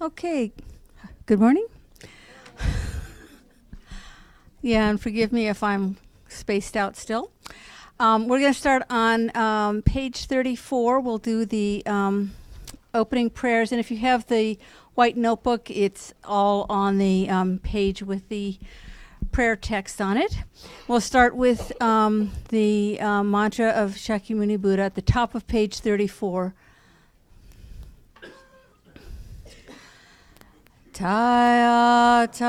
Okay, good morning. Yeah, and forgive me if I'm spaced out still. We're going to start on page 34. We'll do the opening prayers. And if you have the white notebook, it's all on the page with the prayer text on it. We'll start with the mantra of Shakyamuni Buddha at the top of page 34. Tayata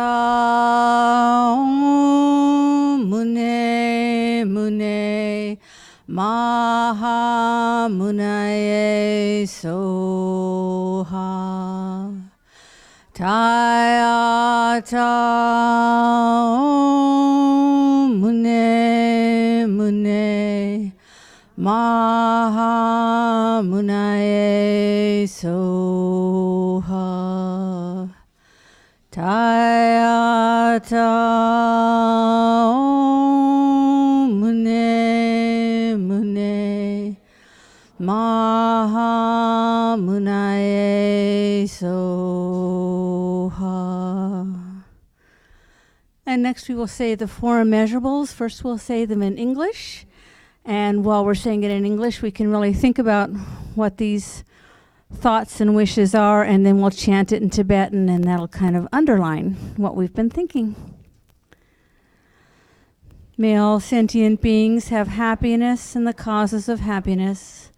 mune mune maha munaye soha. Tayata mune mune maha munaye soha. Tayata mune mune maha munaye soha. And next we will say the four immeasurables. First we'll say them in English. And while we're saying it in English, we can really think about what these thoughts and wishes are, and then we'll chant it in Tibetan, and that'll kind of underline what we've been thinking. May all sentient beings have happiness and the causes of happiness.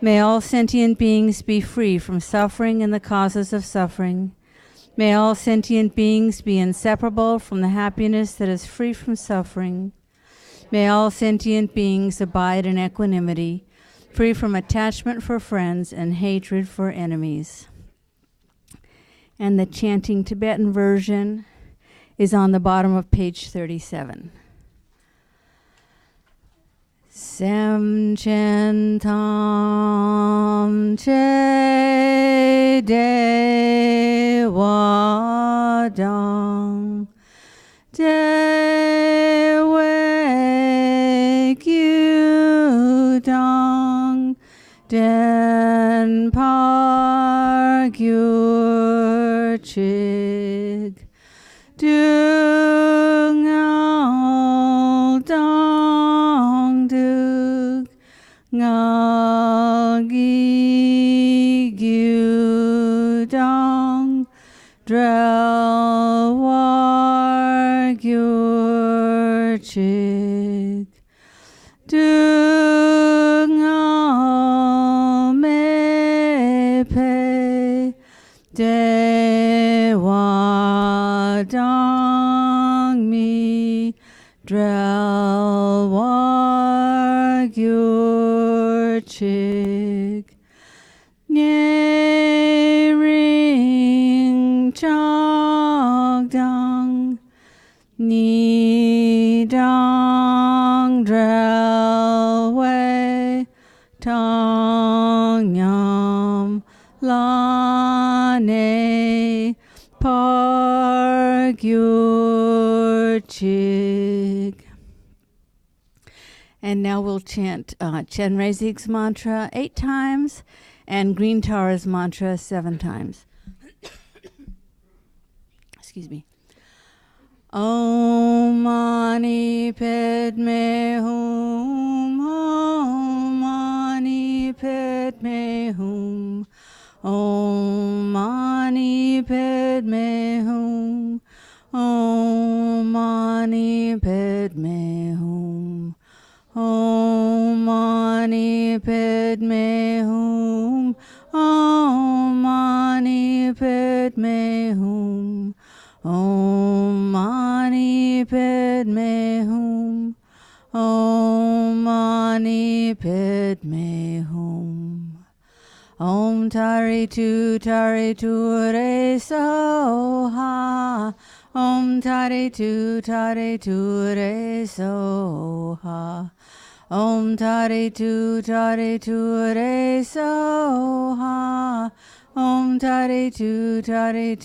May all sentient beings be free from suffering and the causes of suffering. May all sentient beings be inseparable from the happiness that is free from suffering. May all sentient beings abide in equanimity, free from attachment for friends and hatred for enemies. And the chanting Tibetan version is on the bottom of page 37. Sem chen tam che de wa dang de we kyu dang den par gyur chig dung al dang dug ngal gi gyu dang drel war gyur chig dung al me pe de wa dang mi drel war gyur chig nye ring chog dang ni dang drel we tong yam la ne par gyur chig. And now we'll chant Chen Reizig's mantra 8 times and Green Tara's mantra 7 times. Excuse me. Om Mani Padme Hum, Om Mani Padme Hum, Om Mani Padme Hum, Om Mani Padme Hum, Om Mani Padme Hum, Om Mani Padme Hum, Om Mani Padme Hum, Om Mani Padme Hum. Om Tari Tu Re Soha, Om Tari Tu Re Soha, Om Tari Tu Re Soha, Om Tari Tu Re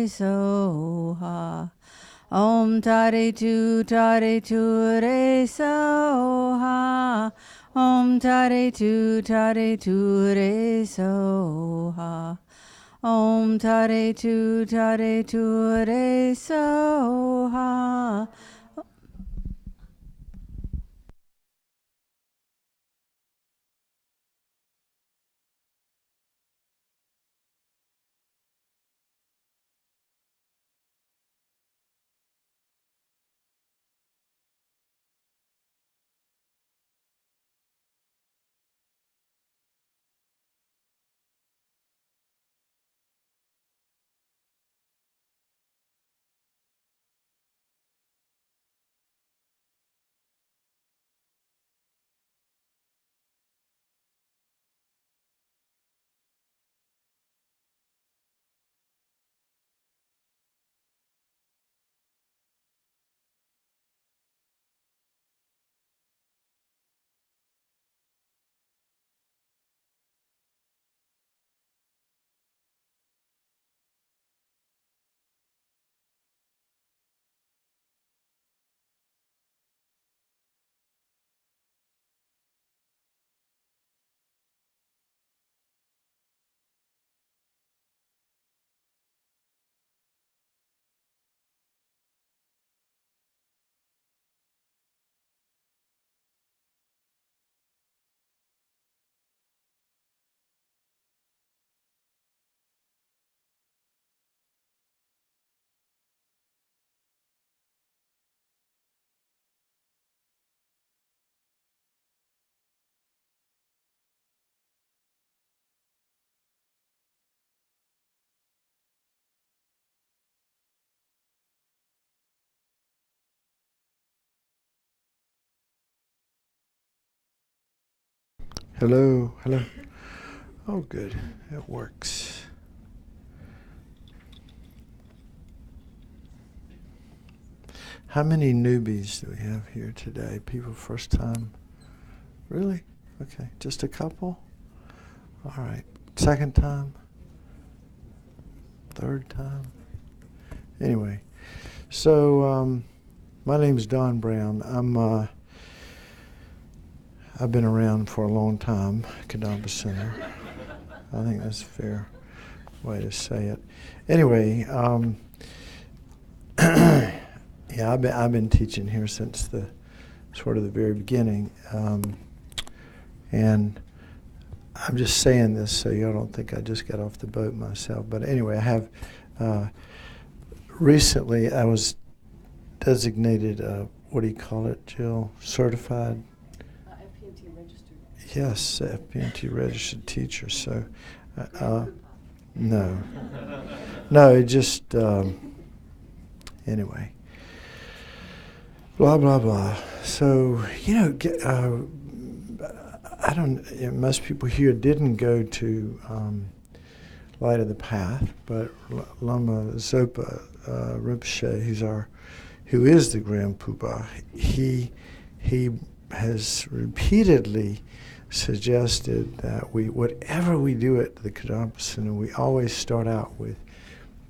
Soha, Om Tari Tu Re Soha, Om Tari Tu Re Soha, Om Tare Tu Re Soha. Hello, hello. Oh, good. It works. How many newbies do we have here today? People first time? Really? Okay, just a couple? All right. Second time? Third time? Anyway, so my name is Don Brown. I've been around for a long time, Kadamba Center. I think that's a fair way to say it. Anyway, yeah, I've been teaching here since the sort of the very beginning, and I'm just saying this so y'all don't think I just got off the boat myself. But anyway, I have recently I was designated what do you call it, Jill? Certified. FPNT registered. Yes, FPNT registered teacher. So, no, it just anyway. Blah blah blah. So I don't. Most people here didn't go to Light of the Path, but Lama Zopa Rinpoche, who is the Grand Poobah, he has repeatedly suggested that whatever we do at the Kadamba Center, we always start out with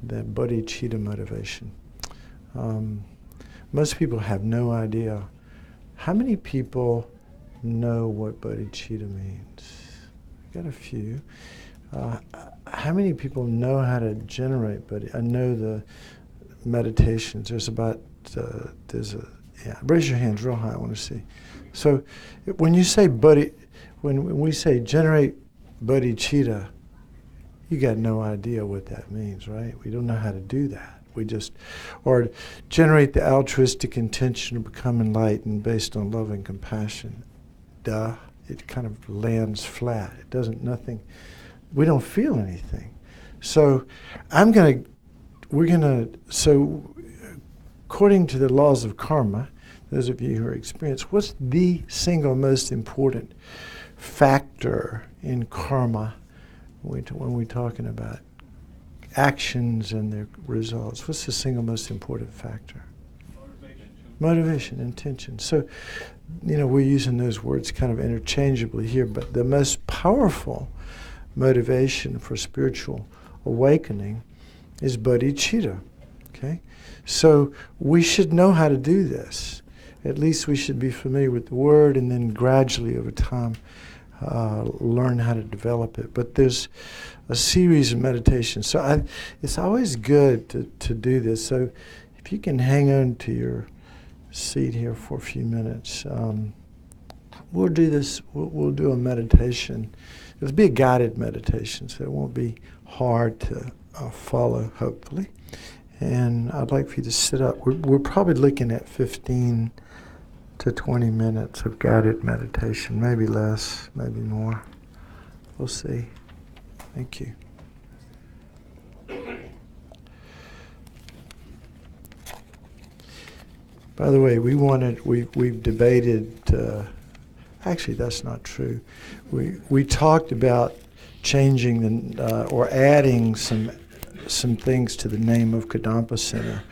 the bodhicitta motivation. Most people have no idea. How many people know what bodhicitta means? I got a few. How many people know how to generate bodhicitta? I know the meditations. Raise your hands real high. I want to see. So, when you say when we say generate bodhicitta, you got no idea what that means, right? We don't know how to do that. Or generate the altruistic intention to become enlightened based on love and compassion. Duh. It kind of lands flat. It doesn't, nothing. We don't feel anything. So so according to the laws of karma, those of you who are experienced, what's the single most important factor in karma when we're talking about actions and their results? What's the single most important factor? Motivation, intention. So, we're using those words kind of interchangeably here, but the most powerful motivation for spiritual awakening is bodhicitta. Okay? So we should know how to do this. At least we should be familiar with the word, and then gradually over time learn how to develop it. But there's a series of meditations. So it's always good to do this. So if you can hang on to your seat here for a few minutes, we'll do this. We'll do a meditation. It'll be a guided meditation, so it won't be hard to follow, hopefully. And I'd like for you to sit up. We're probably looking at 15 to 20 minutes of guided meditation, maybe less, maybe more. We'll see. Thank you. By the way, we've debated. Actually, that's not true. We talked about changing or adding some things to the name of Kadampa Center.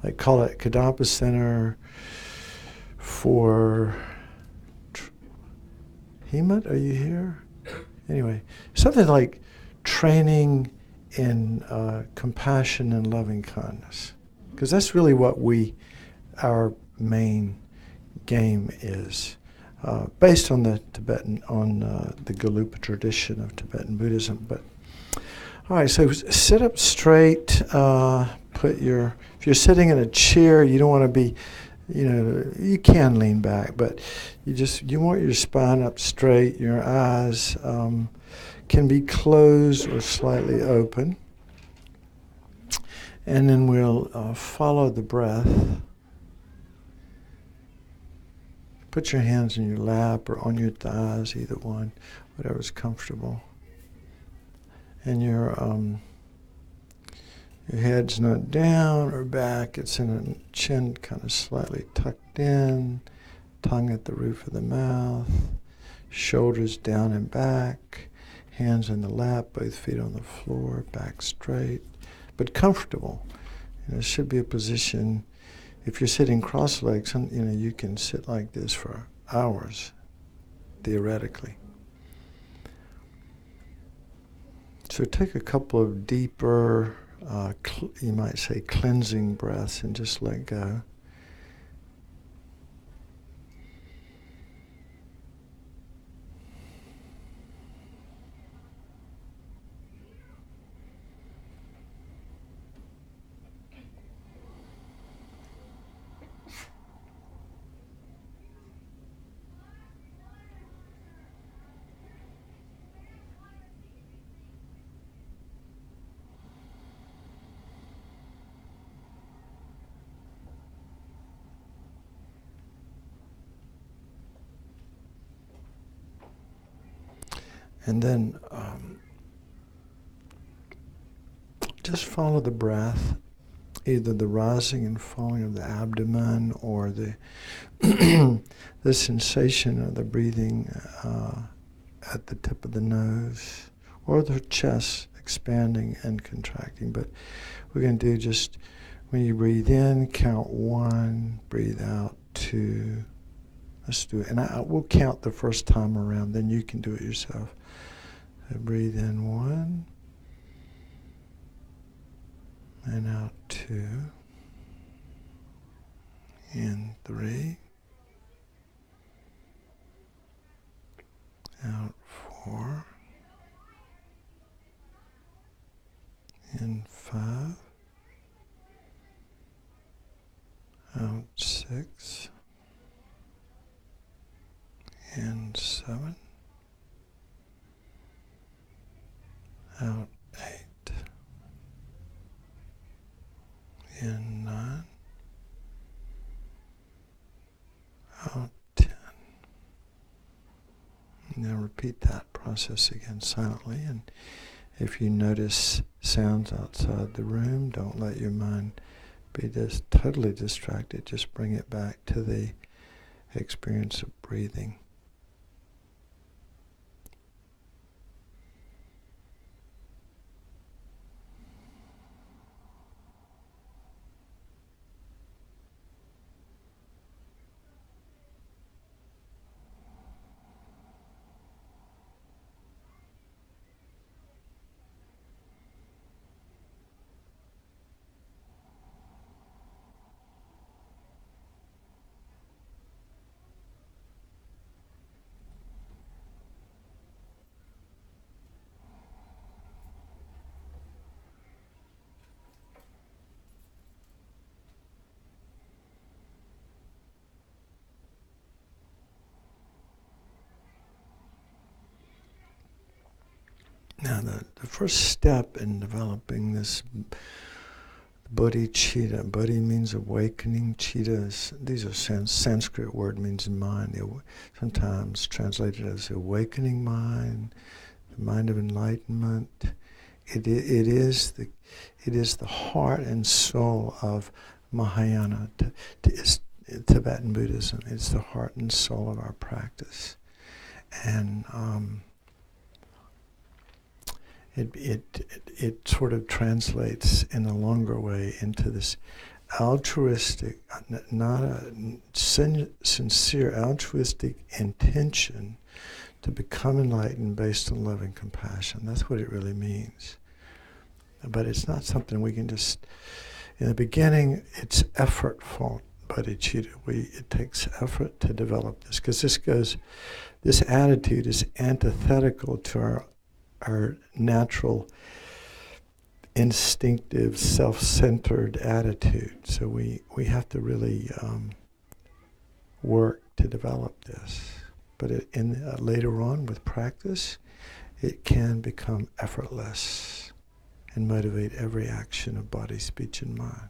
Like call it Kadampa Center for Hemant. Are you here? Anyway, something like training in compassion and loving kindness, because that's really what our main game is. Based on the the Galupa tradition of Tibetan Buddhism. But all right, so sit up straight. If you're sitting in a chair, you don't want to be, you can lean back, but you want your spine up straight. Your eyes can be closed or slightly open, and then we'll follow the breath. Put your hands in your lap or on your thighs, either one, whatever's comfortable. And your head's not down or back, it's in a chin kind of slightly tucked in, tongue at the roof of the mouth, shoulders down and back, hands in the lap, both feet on the floor, back straight, but comfortable. It should be a position. If you're sitting cross-legged, you can sit like this for hours, theoretically. So take a couple of deeper, you might say cleansing breaths, and just let go. And then just follow the breath, either the rising and falling of the abdomen or the the sensation of the breathing at the tip of the nose, or the chest expanding and contracting. But we're going to do just, when you breathe in, count 1, breathe out 2. Let's do it. And we'll count the first time around, then you can do it yourself. So breathe in 1, and out 2, in 3, out 4, in 5, out 6, in 7, out 8, in 9, out 10. Now repeat that process again silently, and if you notice sounds outside the room, don't let your mind be totally distracted. Just bring it back to the experience of breathing. Now, the first step in developing this bodhicitta, bodhi means awakening, citta these are Sanskrit word, means mind. Sometimes translated as awakening mind, the mind of enlightenment. It is the heart and soul of Mahayana, Tibetan Buddhism. It's the heart and soul of our practice, and it sort of translates in a longer way into this altruistic, not a sincere altruistic intention to become enlightened based on love and compassion. That's what it really means. But it's not something we can just, in the beginning, it's effortful, bodhicitta. It takes effort to develop this, because this attitude is antithetical to our natural, instinctive, self-centered attitude. So we have to really work to develop this. But later on, with practice, it can become effortless and motivate every action of body, speech, and mind.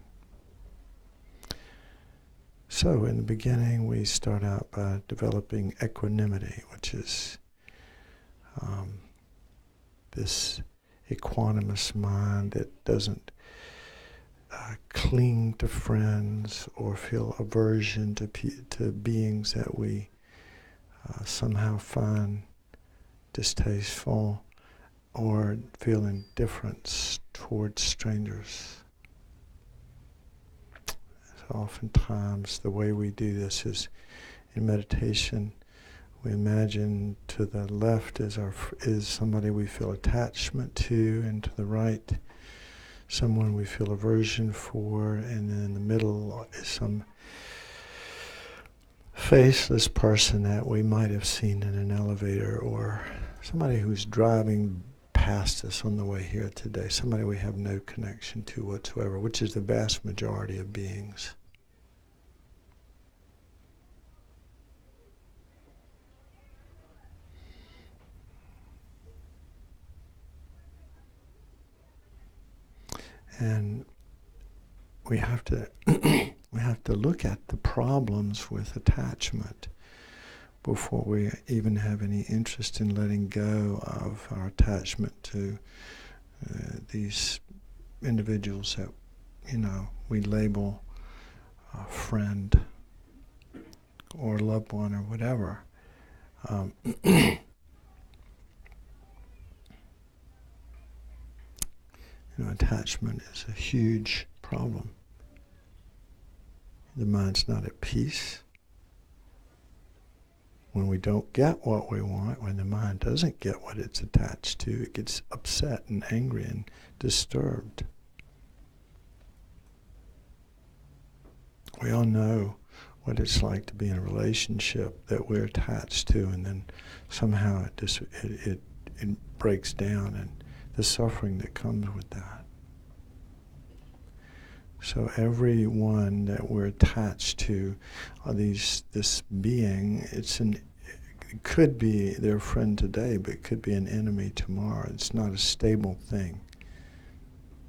So in the beginning, we start out by developing equanimity, which is this equanimous mind that doesn't cling to friends or feel aversion to beings that we somehow find distasteful, or feel indifference towards strangers. So oftentimes the way we do this is in meditation. We imagine to the left is somebody we feel attachment to, and to the right someone we feel aversion for, and then in the middle is some faceless person that we might have seen in an elevator, or somebody who's driving past us on the way here today, somebody we have no connection to whatsoever, which is the vast majority of beings. And we have to look at the problems with attachment before we even have any interest in letting go of our attachment to these individuals that, we label a friend or loved one or whatever. Attachment is a huge problem. The mind's not at peace. When we don't get what we want, when the mind doesn't get what it's attached to, it gets upset and angry and disturbed. We all know what it's like to be in a relationship that we're attached to, and then somehow it breaks down, and the suffering that comes with that. So everyone that we're attached to, this being, it could be their friend today, but it could be an enemy tomorrow. It's not a stable thing.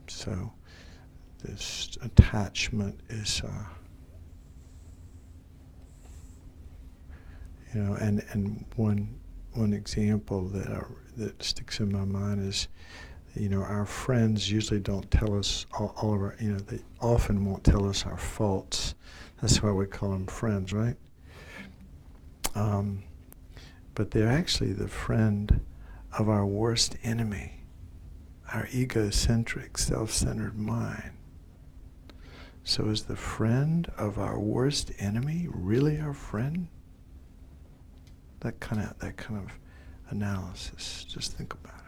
So this attachment is, and one example that sticks in my mind is, our friends usually don't tell us all of our, they often won't tell us our faults. That's why we call them friends, right? But they're actually the friend of our worst enemy, our egocentric, self-centered mind. So is the friend of our worst enemy really our friend? That kind of analysis. Just think about it.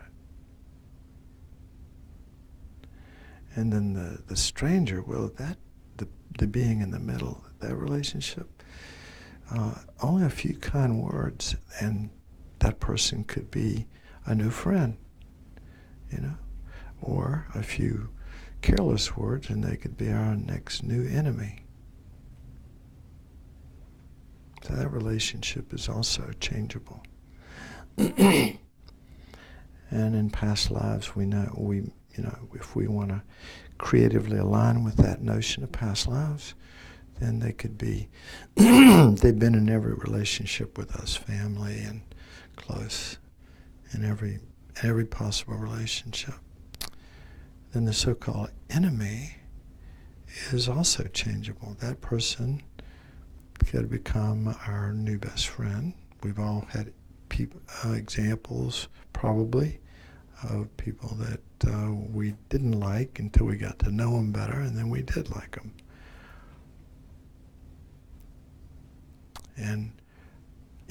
And then the stranger, the being in the middle, that relationship, only a few kind words, and that person could be a new friend, or a few careless words, and they could be our next new enemy. So that relationship is also changeable. And in past lives, if we want to creatively align with that notion of past lives, then they could be, they've been in every relationship with us, family and close, in every possible relationship. Then the so-called enemy is also changeable. That person could become our new best friend. We've all had examples, probably, of people that we didn't like until we got to know them better, and then we did like them. And,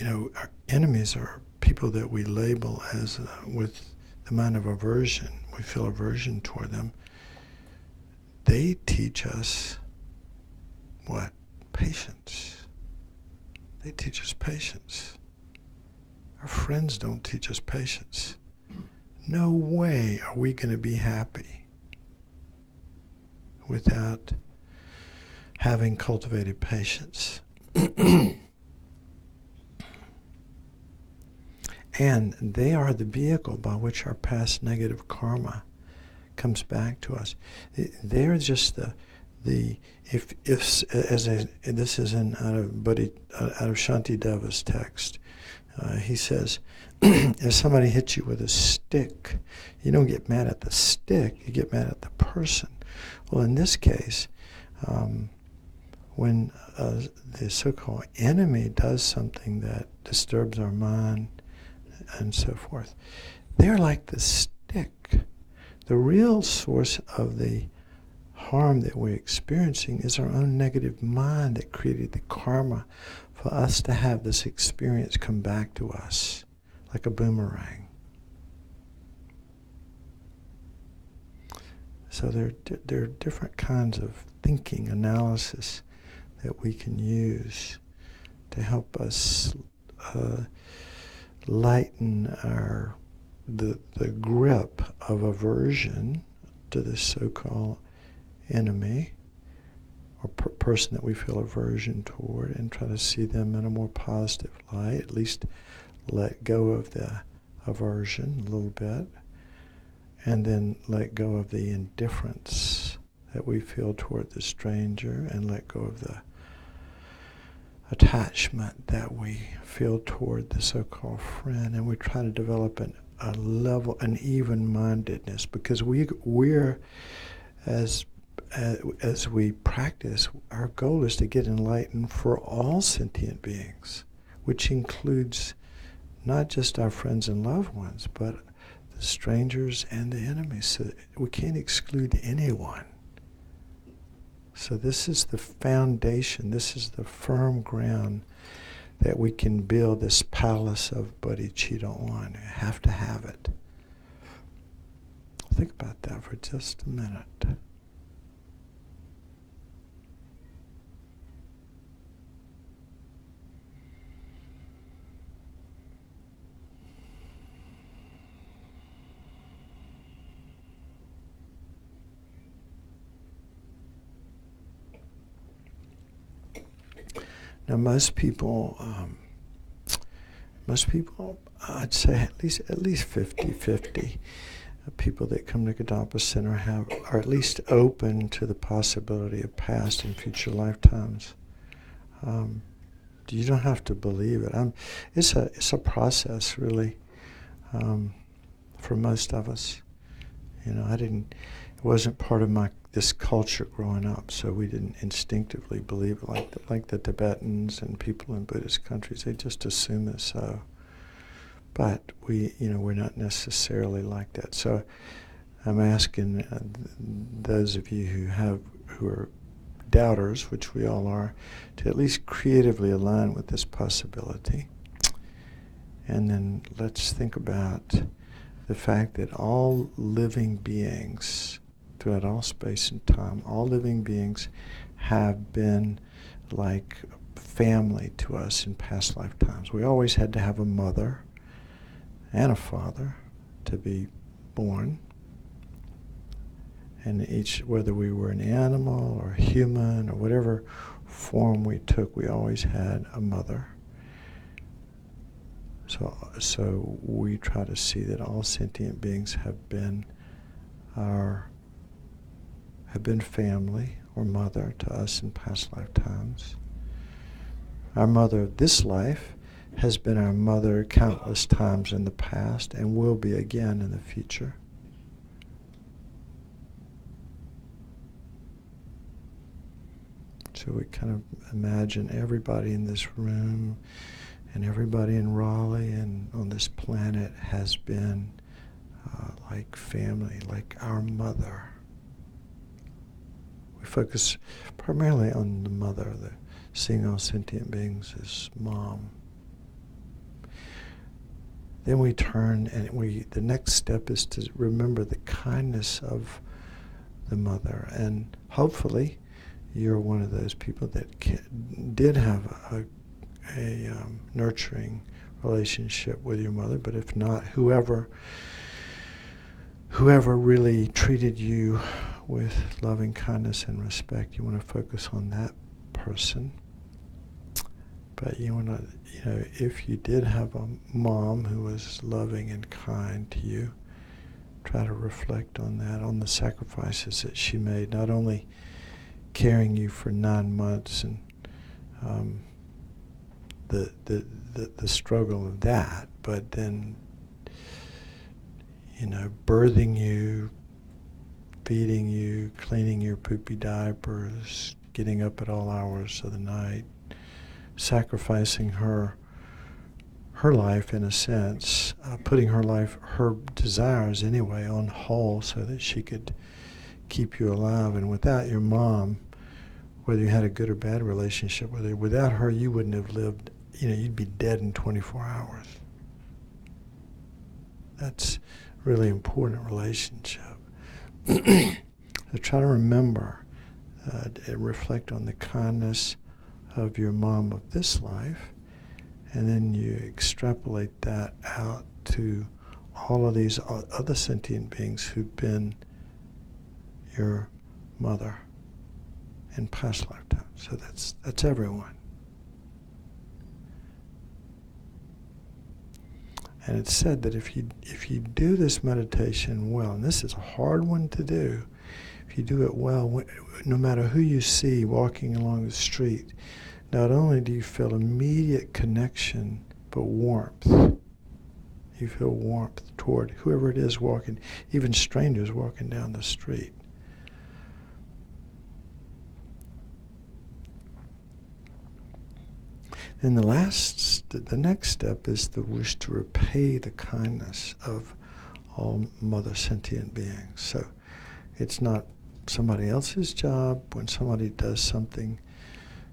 our enemies are people that we label as with the mind of aversion. We feel aversion toward them. They teach us what? Patience. They teach us patience. Our friends don't teach us patience. No way are we going to be happy without having cultivated patience. And they are the vehicle by which our past negative karma comes back to us. They're just this is out of Shantideva's text. He says, if somebody hits you with a stick, you don't get mad at the stick, you get mad at the person. Well, in this case, when the so-called enemy does something that disturbs our mind and so forth, they're like the stick. The real source of the harm that we're experiencing is our own negative mind that created the karma for us to have this experience come back to us like a boomerang. So there are different kinds of thinking, analysis that we can use to help us lighten the grip of aversion to this so-called enemy or person that we feel aversion toward, and try to see them in a more positive light, at least let go of the aversion a little bit, and then let go of the indifference that we feel toward the stranger, and let go of the attachment that we feel toward the so-called friend, and we try to develop an even-mindedness, because we're as we practice, our goal is to get enlightened for all sentient beings, which includes not just our friends and loved ones, but the strangers and the enemies. So we can't exclude anyone. So this is the foundation, this is the firm ground that we can build this palace of bodhicitta on. We have to have it. Think about that for just a minute. Now, most people, I'd say at least 50-50 people that come to Kadampa Center are at least open to the possibility of past and future lifetimes. You don't have to believe it. It's a process, really, for most of us. It wasn't part of this culture growing up, so we didn't instinctively believe it like the Tibetans and people in Buddhist countries. They just assume it so. But we're not necessarily like that. So I'm asking those of you who are doubters, which we all are, to at least creatively align with this possibility. And then let's think about the fact that all living beings, throughout all space and time, all living beings have been like family to us in past lifetimes. We always had to have a mother and a father to be born. And whether we were an animal or human or whatever form we took, we always had a mother. So we try to see that all sentient beings have been family or mother to us in past lifetimes. Our mother of this life has been our mother countless times in the past and will be again in the future. So we kind of imagine everybody in this room and everybody in Raleigh and on this planet has been like family, like our mother. We focus primarily on the mother, seeing all sentient beings as mom. Then we turn and the next step is to remember the kindness of the mother. And hopefully you're one of those people that did have a nurturing relationship with your mother, but if not, whoever really treated you with loving kindness and respect, you want to focus on that person. But you want to, if you did have a mom who was loving and kind to you, try to reflect on that, on the sacrifices that she made, not only carrying you for 9 months and the struggle of that, but then, birthing you, feeding you, cleaning your poopy diapers, getting up at all hours of the night, sacrificing her life in a sense, putting her desires anyway, on hold so that she could keep you alive. And without your mom, whether you had a good or bad relationship with her, without her you wouldn't have lived, you'd be dead in 24 hours. That's a really important relationship. So try to remember and reflect on the kindness of your mom of this life, and then you extrapolate that out to all of these other sentient beings who've been your mother in past lifetimes. So that's everyone. And it's said that if you do this meditation well, and this is a hard one to do, if you do it well, no matter who you see walking along the street, not only do you feel immediate connection, but warmth. You feel warmth toward whoever it is walking, even strangers walking down the street. Then the next step is the wish to repay the kindness of all mother sentient beings. So it's not somebody else's job. When somebody does something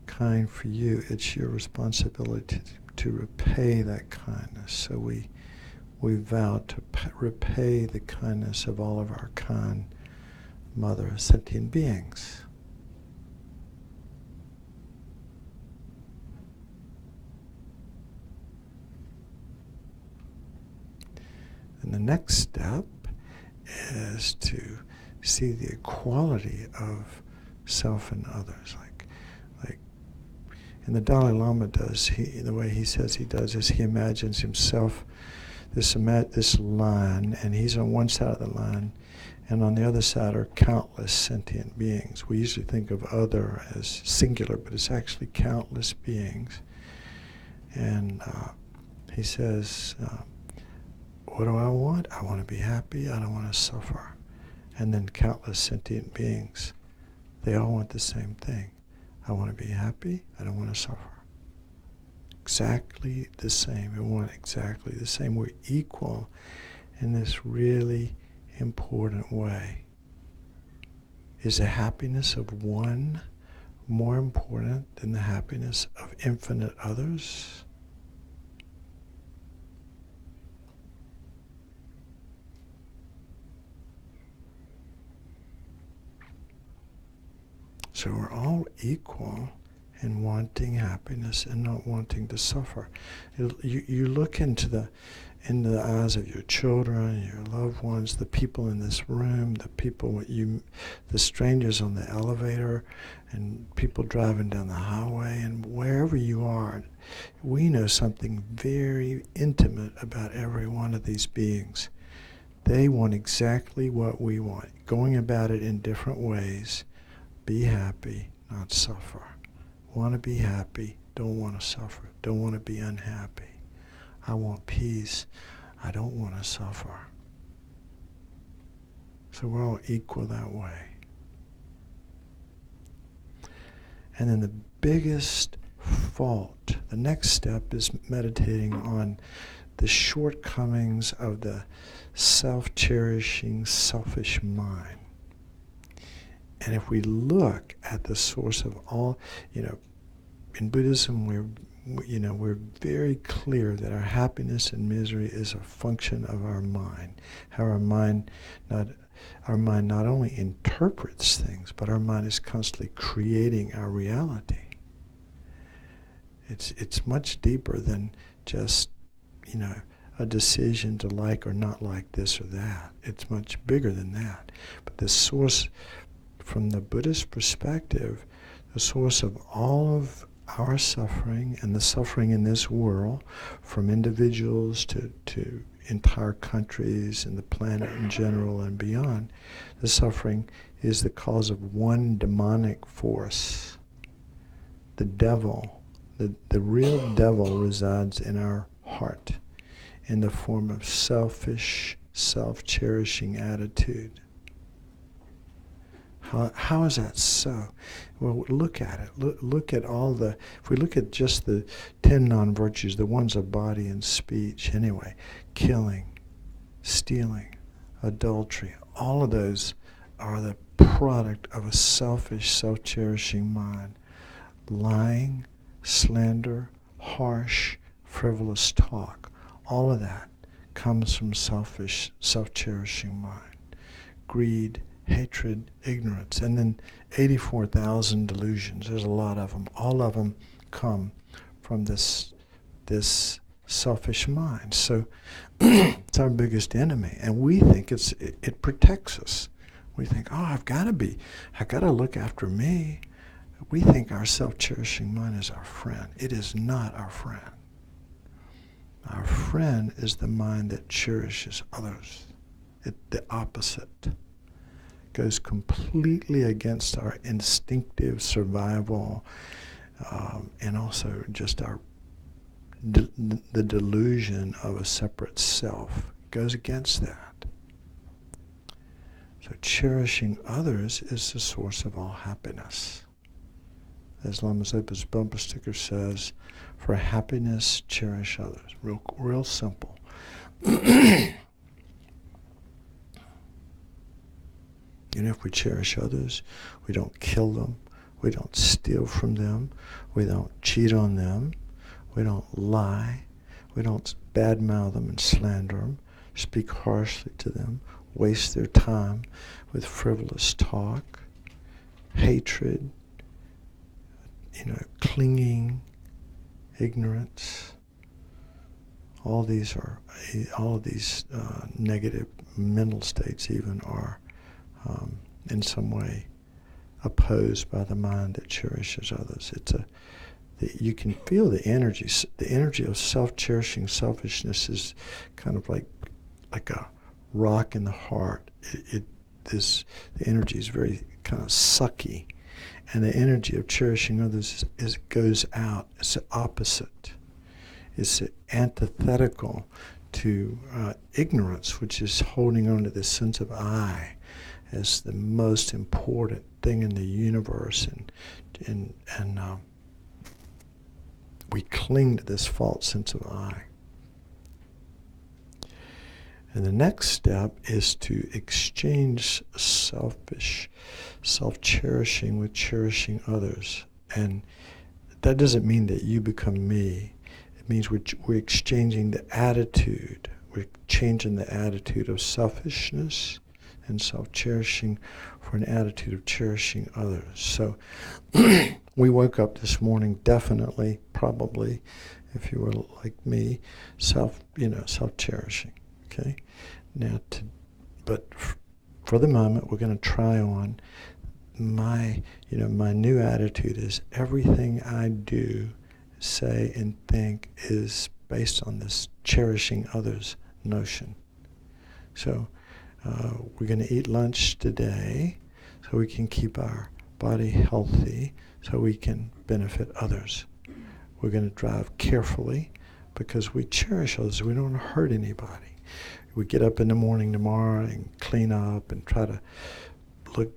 kind for you, it's your responsibility to repay that kindness. So we vow to repay the kindness of all of our kind mother sentient beings. And the next step is to see the equality of self and others. And the Dalai Lama does, the way he says he does is he imagines himself this line, and he's on one side of the line, and on the other side are countless sentient beings. We usually think of other as singular, but it's actually countless beings. And he says, what do I want? I want to be happy. I don't want to suffer. And then countless sentient beings, they all want the same thing. I want to be happy. I don't want to suffer. Exactly the same. We want exactly the same. We're equal in this really important way. Is the happiness of one more important than the happiness of infinite others? So we're all equal and wanting happiness and not wanting to suffer. You look into the eyes of your children, your loved ones, the people in this room, the strangers on the elevator, and people driving down the highway, and wherever you are, we know something very intimate about every one of these beings. They want exactly what we want, going about it in different ways. Be happy, not suffer. Want to be happy, don't want to suffer. Don't want to be unhappy. I want peace. I don't want to suffer. So we're all equal that way. And then the biggest fault, the next step is meditating on the shortcomings of the self-cherishing, selfish mind. And if we look at the source of all, in Buddhism we're very clear that our happiness and misery is a function of our mind. How our mind not only interprets things, but our mind is constantly creating our reality. It's much deeper than just, a decision to like or not like this or that. It's much bigger than that. But the source, from the Buddhist perspective, the source of all of our suffering and the suffering in this world, from individuals to entire countries and the planet in general and beyond, the suffering is the cause of one demonic force. The devil, the real devil resides in our heart in the form of selfish, self-cherishing attitude. How is that so? Well, look at it. Look at all the, if we look at just the 10 non-virtues, the ones of body and speech anyway, killing, stealing, adultery, all of those are the product of a selfish, self-cherishing mind. Lying, slander, harsh, frivolous talk, all of that comes from selfish, self-cherishing mind. Greed, hatred, ignorance, and then 84,000 delusions. There's a lot of them. All of them come from this selfish mind. So it's our biggest enemy, and we think it protects us. We think, I've got to look after me. We think our self-cherishing mind is our friend. It is not our friend. Our friend is the mind that cherishes others. The opposite. Goes completely against our instinctive survival, and also just the delusion of a separate self. Goes against that. So cherishing others is the source of all happiness. As Lama Zopa's bumper sticker says, for happiness, cherish others. Real simple. If we cherish others, we don't kill them, we don't steal from them, we don't cheat on them, we don't lie, we don't badmouth them and slander them, speak harshly to them, waste their time with frivolous talk, hatred, clinging, ignorance. All of these negative mental states even are in some way opposed by the mind that cherishes others. You can feel the energy. The energy of self-cherishing selfishness is kind of like a rock in the heart. The energy is very kind of sucky, and the energy of cherishing others goes out. It's the opposite. It's antithetical to ignorance, which is holding on to this sense of I as the most important thing in the universe, and we cling to this false sense of I. And the next step is to exchange selfish, self-cherishing with cherishing others. And that doesn't mean that you become me. It means we're exchanging the attitude. We're changing the attitude of selfishness and self-cherishing for an attitude of cherishing others. So We woke up this morning definitely, probably, if you were like me, self-cherishing. Okay. Now, for the moment, we're going to try on my new attitude is everything I do, say, and think is based on this cherishing others notion. So we're going to eat lunch today so we can keep our body healthy, so we can benefit others. We're going to drive carefully because we cherish others. We don't want to hurt anybody. We get up in the morning tomorrow and clean up and try to look,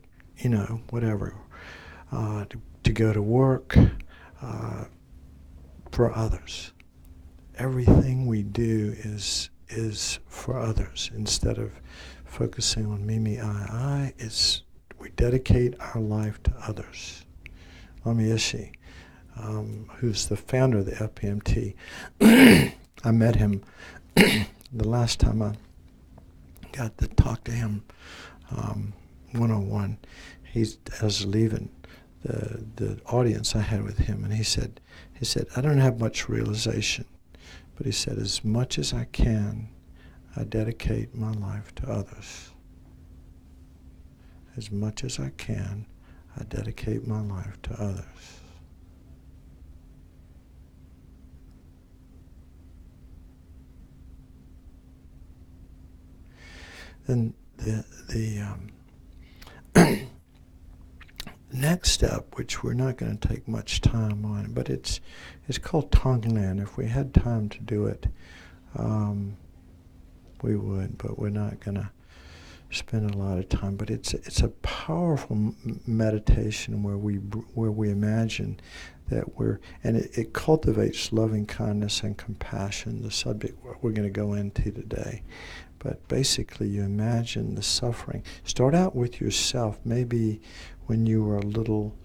whatever, to go to work for others. Everything we do is for others instead of focusing on me, me, I. We dedicate our life to others. Lama Yeshe, who's the founder of the FPMT, I met him the last time I got to talk to him one-on-one. I was leaving the audience I had with him, and he said, I don't have much realization, but he said, as much as I can, I dedicate my life to others. As much as I can, I dedicate my life to others. Then the next step, which we're not going to take much time on, but it's called Tonglen. If we had time to do it, we would, but we're not going to spend a lot of time. But it's a powerful meditation where we imagine that it cultivates loving kindness and compassion, the subject we're going to go into today. But basically, you imagine the suffering. Start out with yourself, maybe when you were a little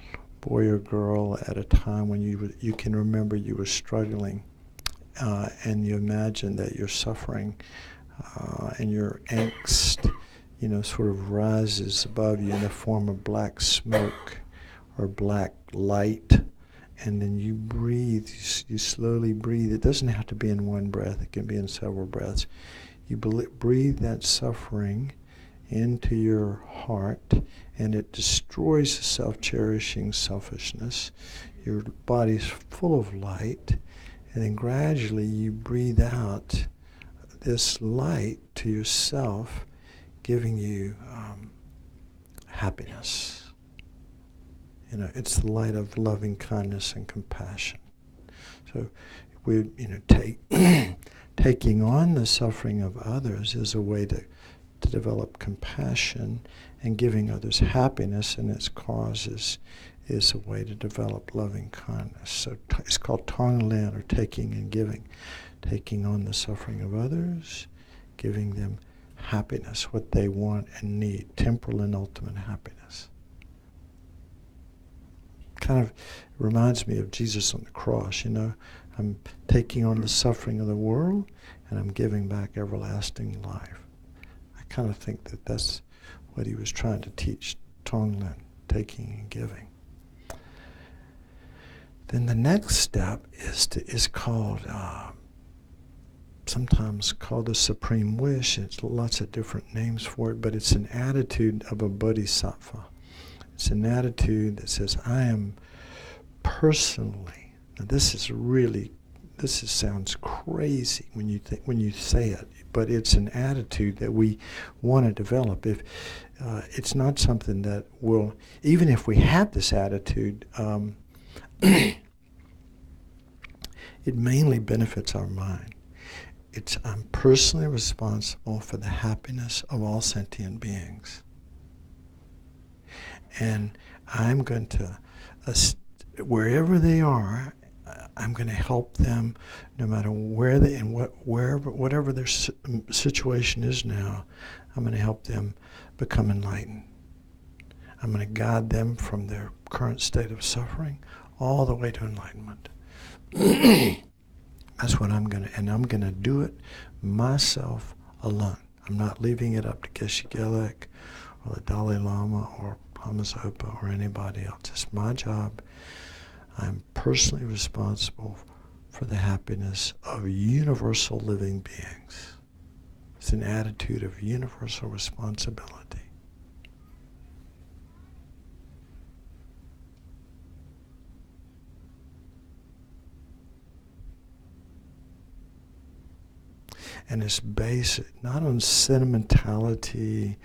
boy or girl at a time when you can remember you were struggling, and you imagine that you're suffering, and your angst, sort of rises above you in the form of black smoke or black light, and then you breathe. You slowly breathe. It doesn't have to be in one breath. It can be in several breaths. You breathe that suffering into your heart, and it destroys the self-cherishing selfishness. Your body's full of light, and then gradually you breathe out this light to yourself, giving you happiness. It's the light of loving kindness and compassion. So we, taking on the suffering of others is a way to develop compassion, and giving others happiness and its causes is a way to develop loving kindness. So it's called Tonglen, or taking and giving. Taking on the suffering of others, giving them happiness, what they want and need, temporal and ultimate happiness. Kind of reminds me of Jesus on the cross, I'm taking on the suffering of the world, and I'm giving back everlasting life. I kind of think that that's what he was trying to teach, Tonglen, taking and giving. Then the next step is called, sometimes called the supreme wish. It's lots of different names for it, but it's an attitude of a bodhisattva. It's an attitude that says, I am personally, now this sounds crazy when you say it, but it's an attitude that we want to develop. If it's not something that will, even if we have this attitude, it mainly benefits our mind. I'm personally responsible for the happiness of all sentient beings. And I'm going to, wherever they are, I'm going to help them, no matter where they and whatever their situation is now. I'm going to help them become enlightened. I'm going to guide them from their current state of suffering all the way to enlightenment. That's what I'm going to, and I'm going to do it myself alone. I'm not leaving it up to Geshe Gelek or the Dalai Lama or Lama Zopa or anybody else. It's my job I'm personally responsible for the happiness of universal living beings. It's an attitude of universal responsibility. And it's based not on sentimentality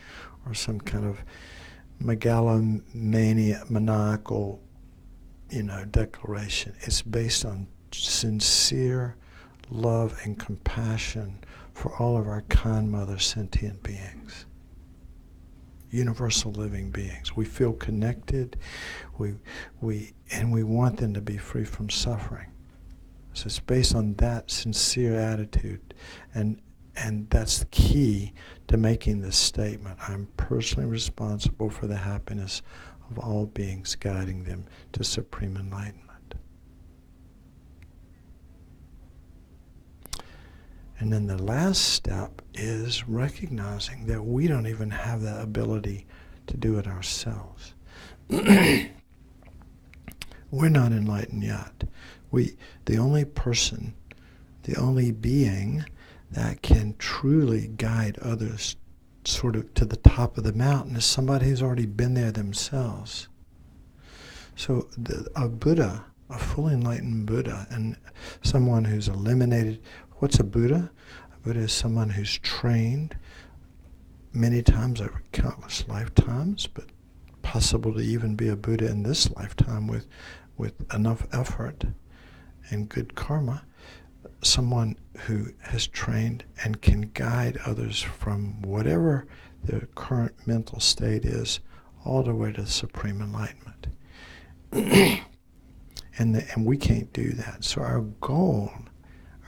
or some kind of maniacal, declaration. It's based on sincere love and compassion for all of our kind mother sentient beings, universal living beings. We feel connected, and we want them to be free from suffering. So it's based on that sincere attitude, and that's the key to making this statement. I'm personally responsible for the happiness of all beings, guiding them to supreme enlightenment. And then the last step is recognizing that we don't even have the ability to do it ourselves. We're not enlightened yet. The only person, the only being that can truly guide others sort of to the top of the mountain is somebody who's already been there themselves. So a Buddha, a fully enlightened Buddha, and someone who's eliminated. What's a Buddha? A Buddha is someone who's trained many times over countless lifetimes, but possible to even be a Buddha in this lifetime with enough effort and good karma. Someone who has trained and can guide others from whatever their current mental state is, all the way to supreme enlightenment. And we can't do that. So our goal,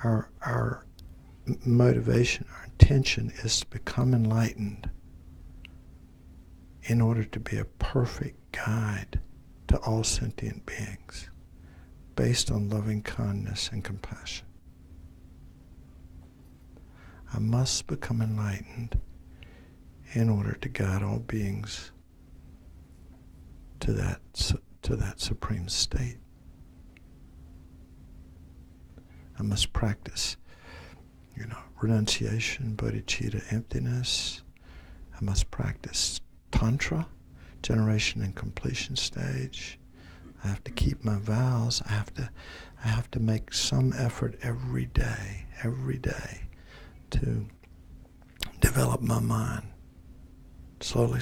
our motivation, our intention is to become enlightened in order to be a perfect guide to all sentient beings, based on loving kindness and compassion. I must become enlightened in order to guide all beings to that supreme state. I must practice, renunciation, bodhicitta, emptiness. I must practice tantra, generation and completion stage. I have to keep my vows. I have to make some effort every day to develop my mind slowly.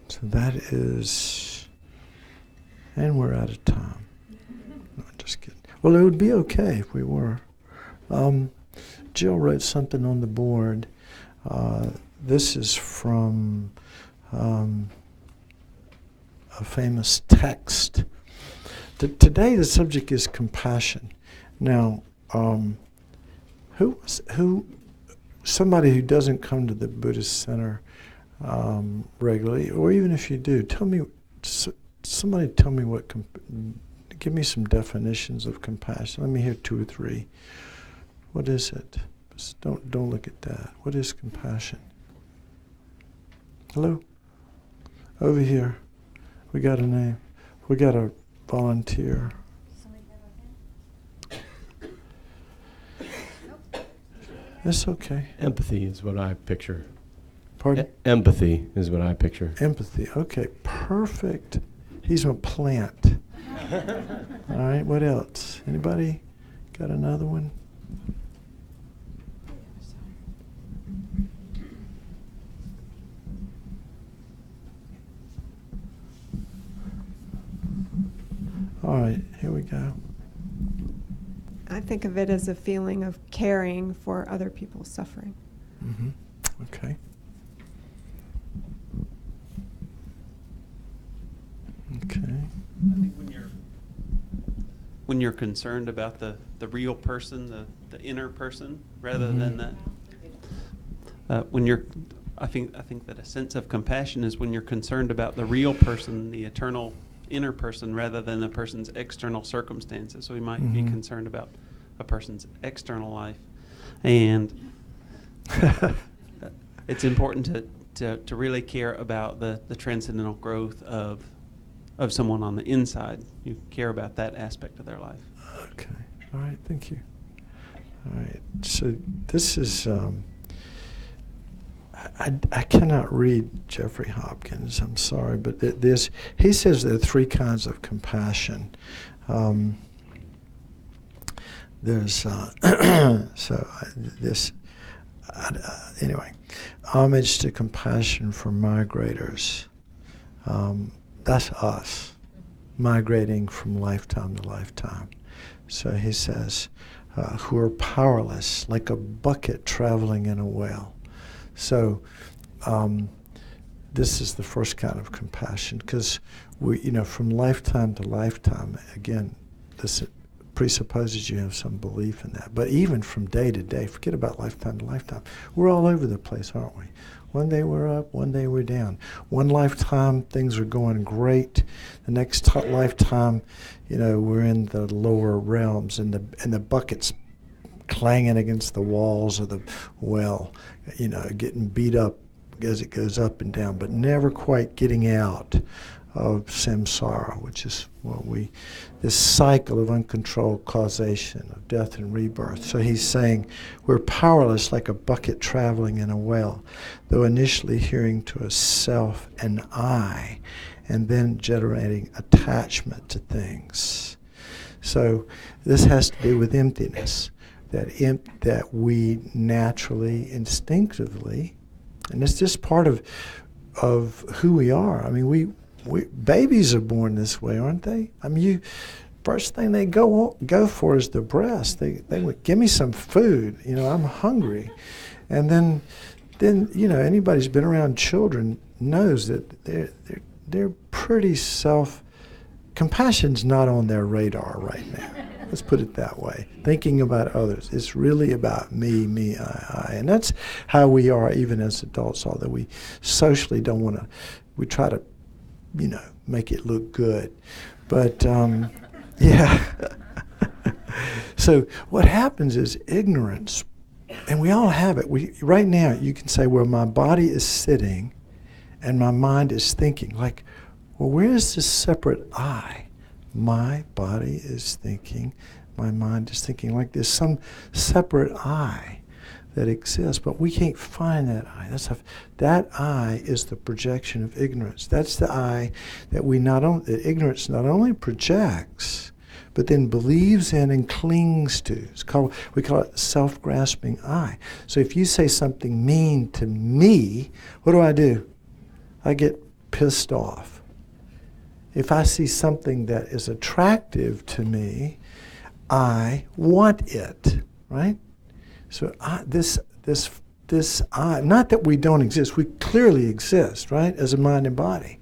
So that is, and we're out of time. No, just kidding. Well, it would be okay if we were. Jill wrote something on the board. This is from a famous text. Today the subject is compassion. Now, somebody who doesn't come to the Buddhist Center regularly, or even if you do, somebody tell me give me some definitions of compassion. Let me hear 2 or 3. What is it? Just don't look at that. What is compassion? Hello? Over here. We got a name. We got a volunteer. It's okay. Empathy is what I picture. Pardon? Empathy is what I picture. Empathy. Okay, perfect. He's a plant. All right, what else? Anybody got another one? All right, here we go. I think of it as a feeling of caring for other people's suffering. Mm-hmm. Okay. Okay. I think when you're concerned about the real person, the inner person, rather than that, I think that a sense of compassion is when you're concerned about the real person, the eternal inner person, rather than the person's external circumstances. So we might be concerned about a person's external life, and it's important to really care about the transcendental growth of someone on the inside. You care about that aspect of their life. Okay. All right. Thank you. All right. So this is. I cannot read Jeffrey Hopkins. I'm sorry, but he says there are three kinds of compassion. Anyway, homage to compassion for migrators. That's us, migrating from lifetime to lifetime. So he says, who are powerless, like a bucket traveling in a well. So this is the first kind of compassion, because from lifetime to lifetime, again, this presupposes you have some belief in that. But even from day to day, forget about lifetime to lifetime, we're all over the place, aren't we? One day we're up, one day we're down. One lifetime, things are going great. The next lifetime, we're in the lower realms, and the bucket's clanging against the walls of the well, getting beat up as it goes up and down, but never quite getting out of samsara, which is this cycle of uncontrolled causation of death and rebirth. So he's saying we're powerless like a bucket traveling in a well, though initially adhering to a self and I, and then generating attachment to things. So this has to do with emptiness, that we naturally, instinctively, and it's just part of who we are. I mean, we babies are born this way, aren't they? I mean, first thing they go for is the breast. They would give me some food. I'm hungry, and then anybody who's been around children knows that they're pretty compassion's not on their radar right now. Let's put it that way. Thinking about others. It's really about me, I. And that's how we are even as adults, although we socially don't want to, we try to, make it look good. But, yeah. So what happens is ignorance, and we all have it. Right now, you can say, well, my body is sitting and my mind is thinking. Like, well, where is this separate I? My body is thinking, my mind is thinking, like there's some separate I that exists, but we can't find that I. That I is the projection of ignorance. That's the I that that ignorance not only projects, but then believes in and clings to. We call it self-grasping I. So if you say something mean to me, what do? I get pissed off. If I see something that is attractive to me, I want it, right? So this I, not that we don't exist, we clearly exist, right, as a mind and body.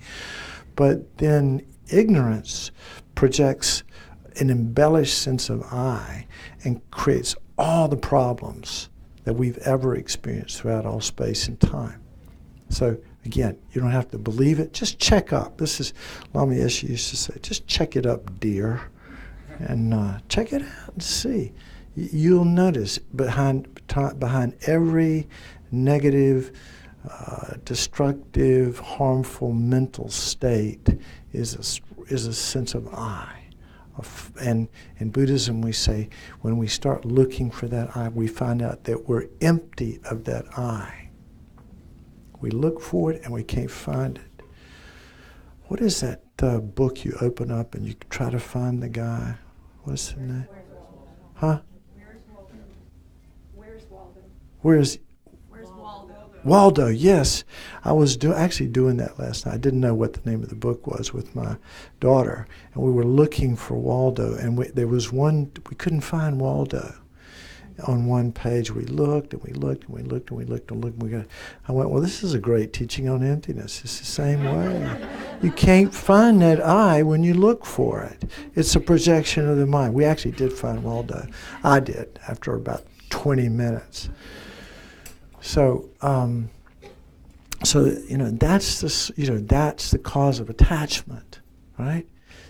But then ignorance projects an embellished sense of I and creates all the problems that we've ever experienced throughout all space and time. So again, you don't have to believe it. Just check up. This is, Lama Yeshe used to say, just check it up, dear. And check it out and see. You'll notice behind every negative, destructive, harmful mental state is a sense of I. And in Buddhism we say, when we start looking for that I, we find out that we're empty of that I. We look for it and we can't find it. What is that book you open up and you try to find the guy? What's the name? Huh? Where's Waldo? Where's Waldo? Waldo, yes. I was actually doing that last night. I didn't know what the name of the book was with my daughter, and we were looking for Waldo, and there was one, we couldn't find Waldo. On one page, we looked, and we looked, and we looked, and we looked, and looked, and I went, well, this is a great teaching on emptiness. It's the same way. You can't find that I when you look for it. It's a projection of the mind. We actually did find Waldo. I did, after about 20 minutes. So, that's that's the cause of attachment, right?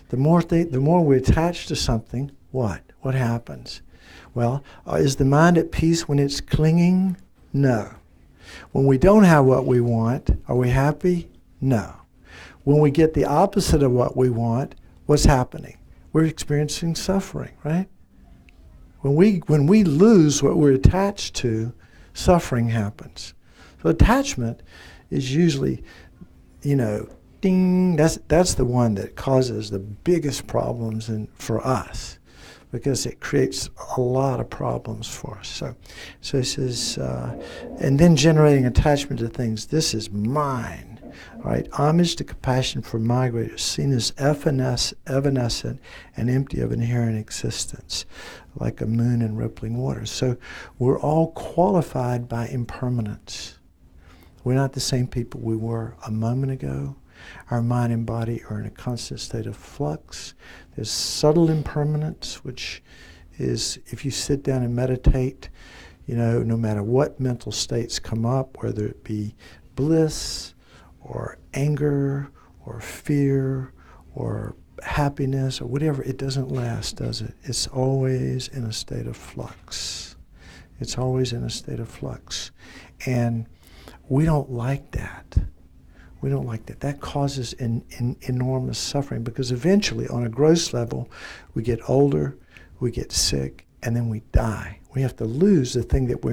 The more we attach to something, what happens? Well, is the mind at peace when it's clinging? No. When we don't have what we want, are we happy? No. When we get the opposite of what we want, what's happening? We're experiencing suffering, right? When we lose what we're attached to, suffering happens. So attachment is usually, ding, that's the one that causes the biggest problems for us, because it creates a lot of problems for us. So this is, and then generating attachment to things. This is mine. Right? Homage to compassion for migrators, seen as evanescent and empty of inherent existence, like a moon in rippling waters. So we're all qualified by impermanence. We're not the same people we were a moment ago. Our mind and body are in a constant state of flux. There's subtle impermanence, which is, if you sit down and meditate, no matter what mental states come up, whether it be bliss, or anger, or fear, or happiness, or whatever, it doesn't last, does it? It's always in a state of flux. It's always in a state of flux. And we don't like that. We don't like that. That causes enormous suffering, because eventually, on a gross level, we get older, we get sick, and then we die. We have to lose the thing that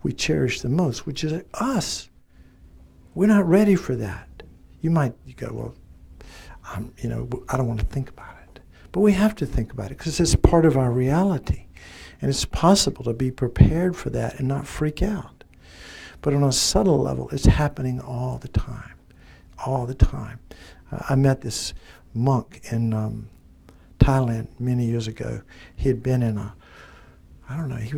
we cherish the most, which is us. We're not ready for that. You go, well, I don't want to think about it. But we have to think about it, because it's part of our reality. And it's possible to be prepared for that and not freak out. But on a subtle level, it's happening all the time. All the time. I met this monk in Thailand many years ago. He had been in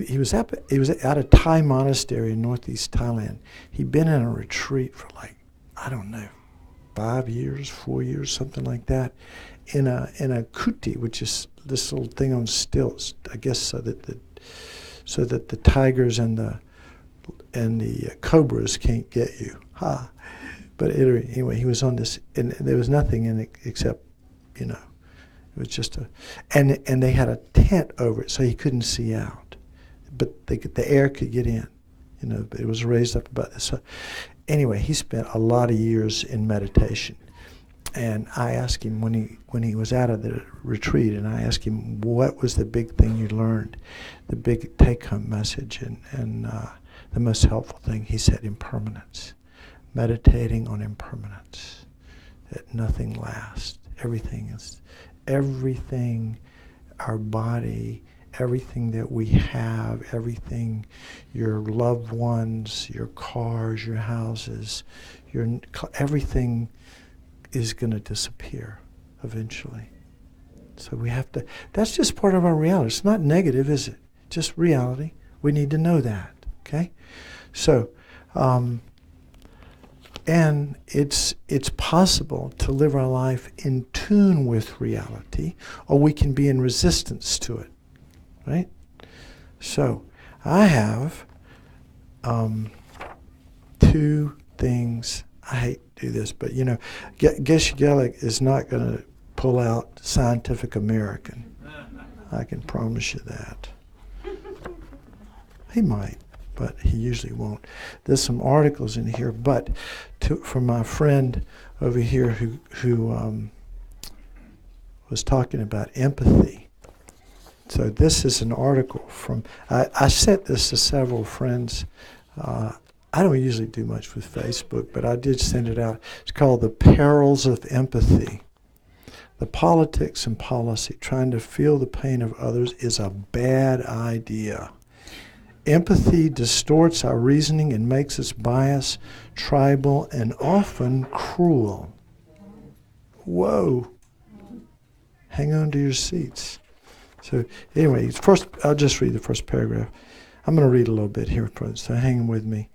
he was at a Thai monastery in northeast Thailand. He'd been in a retreat for 5 years, 4 years, something like that, in a kuti, which is this little thing on stilts, I guess, so that the tigers and the cobras can't get you. Ha! But anyway, he was on this, and there was nothing in it except, it was just and they had a tent over it, so he couldn't see out. But the air could get in, it was raised up about this. So anyway, he spent a lot of years in meditation. And I asked him when he was out of the retreat, and I asked him, what was the big thing you learned, the big take-home message, and the most helpful thing? He said, impermanence. Meditating on impermanence, that nothing lasts. Everything, our body, everything that we have, everything, your loved ones, your cars, your houses, everything is going to disappear eventually. So we have to, that's just part of our reality. It's not negative, is it? Just reality. We need to know that, okay? So, and it's possible to live our life in tune with reality, or we can be in resistance to it, right? So I have two things. I hate to do this, but Geshe Gelek is not going to pull out Scientific American. I can promise you that. He might, but he usually won't. There's some articles in here, but from my friend over here who was talking about empathy. So this is an article from, I sent this to several friends. I don't usually do much with Facebook, but I did send it out. It's called The Perils of Empathy. The politics and policy, trying to feel the pain of others is a bad idea. Empathy distorts our reasoning and makes us biased, tribal, and often cruel. Whoa. Hang on to your seats. So anyway, first, I'll just read the first paragraph. I'm going to read a little bit here, so hang with me.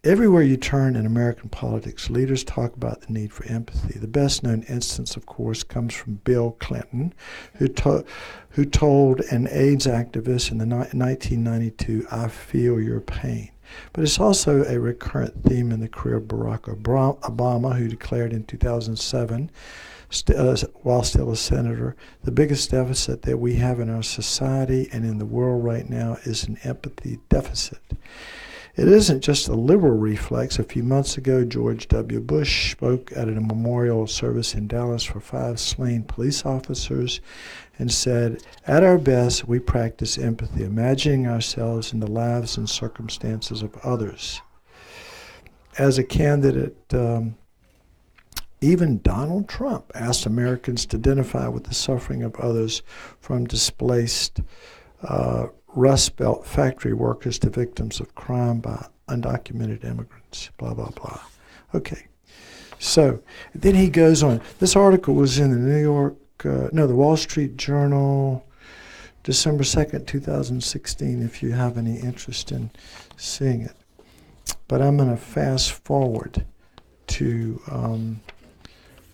Everywhere you turn in American politics, leaders talk about the need for empathy. The best-known instance, of course, comes from Bill Clinton, who told an AIDS activist in 1992, "I feel your pain." But it's also a recurrent theme in the career of Barack Obama, who declared in 2007, while still a senator, the biggest deficit that we have in our society and in the world right now is an empathy deficit. It isn't just a liberal reflex. A few months ago, George W. Bush spoke at a memorial service in Dallas for 5 slain police officers and said, "At our best, we practice empathy, imagining ourselves in the lives and circumstances of others." As a candidate, even Donald Trump asked Americans to identify with the suffering of others, from displaced Rust Belt factory workers to victims of crime by undocumented immigrants, blah, blah, blah. Okay, so then he goes on. This article was in the Wall Street Journal, December 2nd, 2016, if you have any interest in seeing it. But I'm going to fast forward to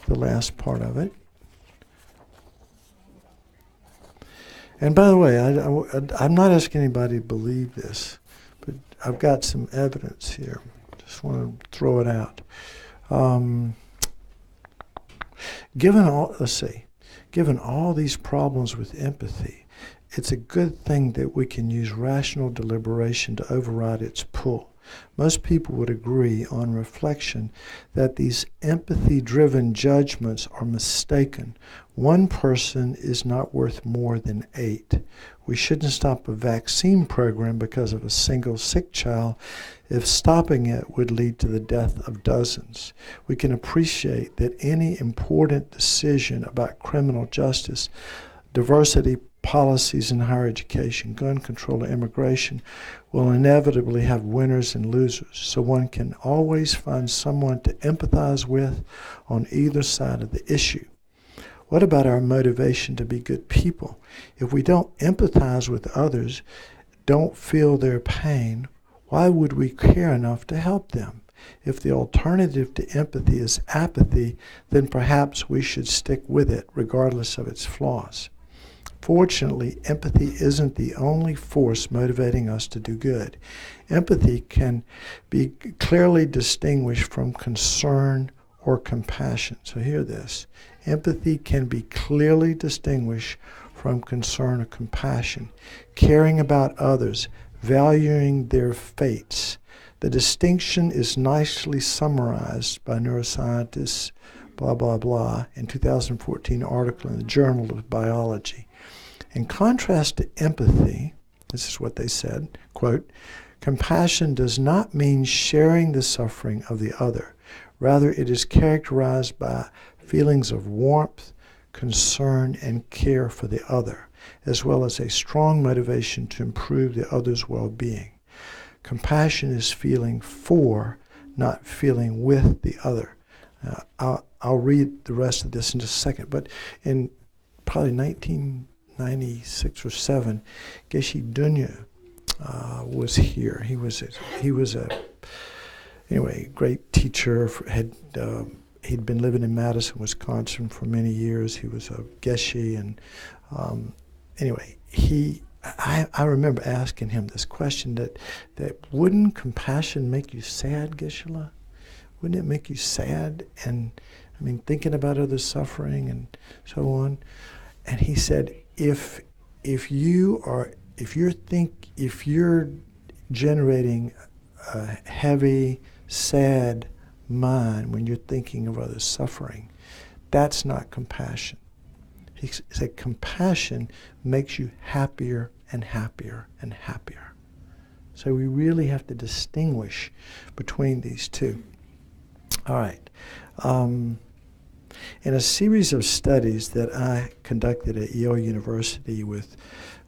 the last part of it. And by the way, I'm not asking anybody to believe this, but I've got some evidence here. Just want to throw it out. Given all these problems with empathy, it's a good thing that we can use rational deliberation to override its pull. Most people would agree on reflection that these empathy-driven judgments are mistaken. One person is not worth more than 8. We shouldn't stop a vaccine program because of a single sick child if stopping it would lead to the death of dozens. We can appreciate that any important decision about criminal justice, diversity policies in higher education, gun control, and immigration will inevitably have winners and losers, so one can always find someone to empathize with on either side of the issue. What about our motivation to be good people? If we don't empathize with others, don't feel their pain, why would we care enough to help them? If the alternative to empathy is apathy, then perhaps we should stick with it, regardless of its flaws. Fortunately, empathy isn't the only force motivating us to do good. Empathy can be clearly distinguished from concern or compassion. So hear this. Empathy can be clearly distinguished from concern or compassion, caring about others, valuing their fates. The distinction is nicely summarized by neuroscientists, blah, blah, blah, in 2014 article in the Journal of Biology. In contrast to empathy, this is what they said, quote, compassion does not mean sharing the suffering of the other. Rather, it is characterized by feelings of warmth, concern, and care for the other, as well as a strong motivation to improve the other's well-being. Compassion is feeling for, not feeling with the other. I'll read the rest of this in just a second, but in probably 1996 or 7, Geshe was here. He was a great teacher. He'd been living in Madison, Wisconsin for many years. He was a Geshe, and I remember asking him this question: that wouldn't compassion make you sad, Geshe? Wouldn't it make you sad? And I mean, thinking about others' suffering and so on. And he said, if you're generating a heavy, sad mind when you're thinking of others' suffering, that's not compassion. He said compassion makes you happier and happier and happier. So we really have to distinguish between these two. All right. In a series of studies that I conducted at Yale University with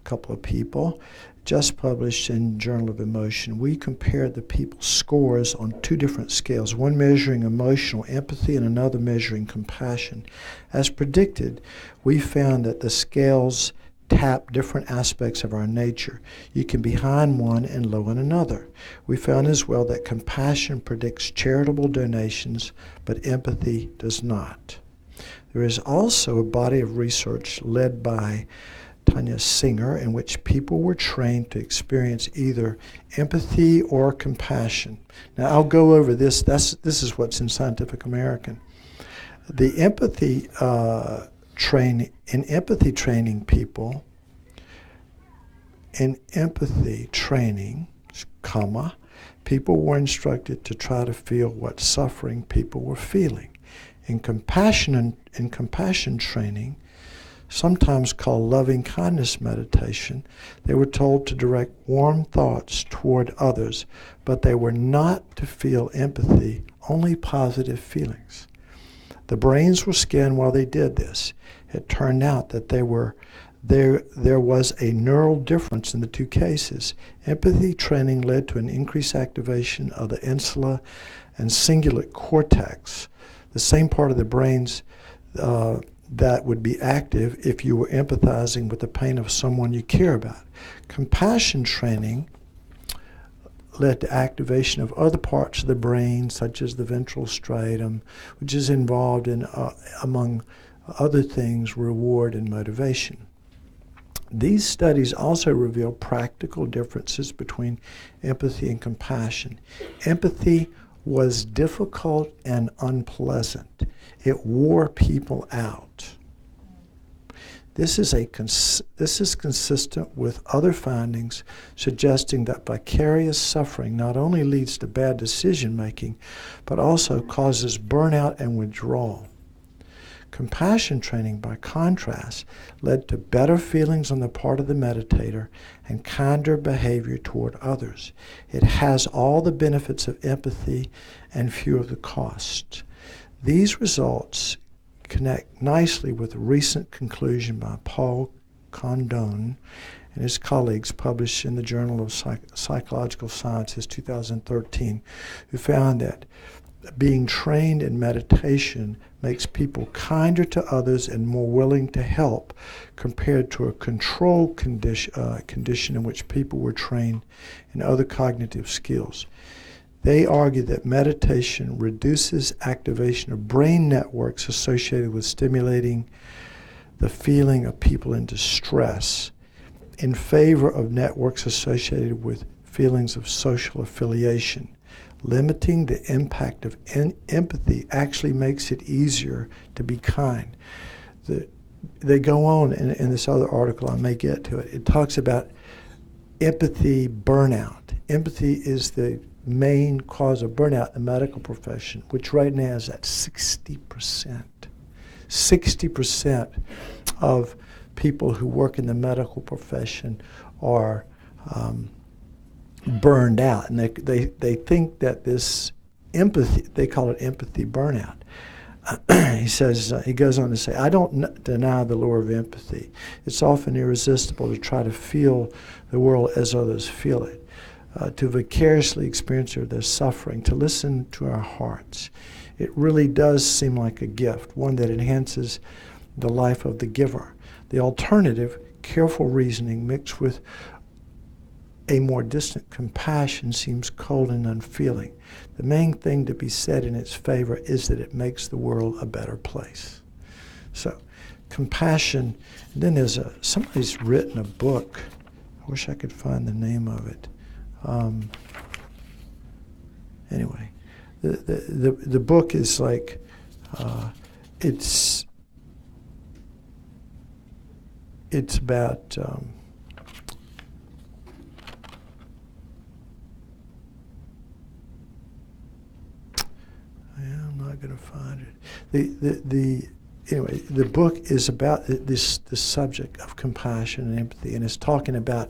couple of people, just published in Journal of Emotion. We compared the people's scores on 2 different scales, one measuring emotional empathy and another measuring compassion. As predicted, we found that the scales tap different aspects of our nature. You can be high in one and low in another. We found as well that compassion predicts charitable donations, but empathy does not. There is also a body of research led by Tanya Singer in which people were trained to experience either empathy or compassion. Now I'll go over this. This is what's in Scientific American. The empathy training people, people were instructed to try to feel what suffering people were feeling. In compassion training, sometimes called loving kindness meditation, they were told to direct warm thoughts toward others, but they were not to feel empathy, only positive feelings. The brains were scanned while they did this. It turned out that there was a neural difference in the 2 cases. Empathy training led to an increased activation of the insula and cingulate cortex, the same part of the brains that would be active if you were empathizing with the pain of someone you care about. Compassion training led to activation of other parts of the brain, such as the ventral striatum, which is involved in, among other things, reward and motivation. These studies also reveal practical differences between empathy and compassion. Empathy was difficult and unpleasant. It wore people out. This is consistent with other findings suggesting that vicarious suffering not only leads to bad decision making, but also causes burnout and withdrawal. Compassion training, by contrast, led to better feelings on the part of the meditator and kinder behavior toward others. It has all the benefits of empathy and few of the costs. These results connect nicely with a recent conclusion by Paul Condon and his colleagues published in the Journal of Psychological Sciences 2013, who found that being trained in meditation makes people kinder to others and more willing to help compared to a control condition in which people were trained in other cognitive skills. They argue that meditation reduces activation of brain networks associated with stimulating the feeling of people in distress in favor of networks associated with feelings of social affiliation. Limiting the impact of empathy actually makes it easier to be kind. They go on in this other article, I may get to it. It talks about empathy burnout. Empathy is the main cause of burnout in the medical profession, which right now is at 60%. 60% of people who work in the medical profession are burned out, and they think that this empathy, they call it empathy burnout. He says, he goes on to say, I don't deny the lure of empathy. It's often irresistible to try to feel the world as others feel it, to vicariously experience their suffering, to listen to our hearts. It really does seem like a gift, one that enhances the life of the giver. The alternative, careful reasoning mixed with a more distant compassion, seems cold and unfeeling. The main thing to be said in its favor is that it makes the world a better place. So, compassion. And then there's somebody's written a book. I wish I could find the name of it. Anyway, the book is like it's about. I'm not going to find it. Anyway, the book is about this subject of compassion and empathy, and it's talking about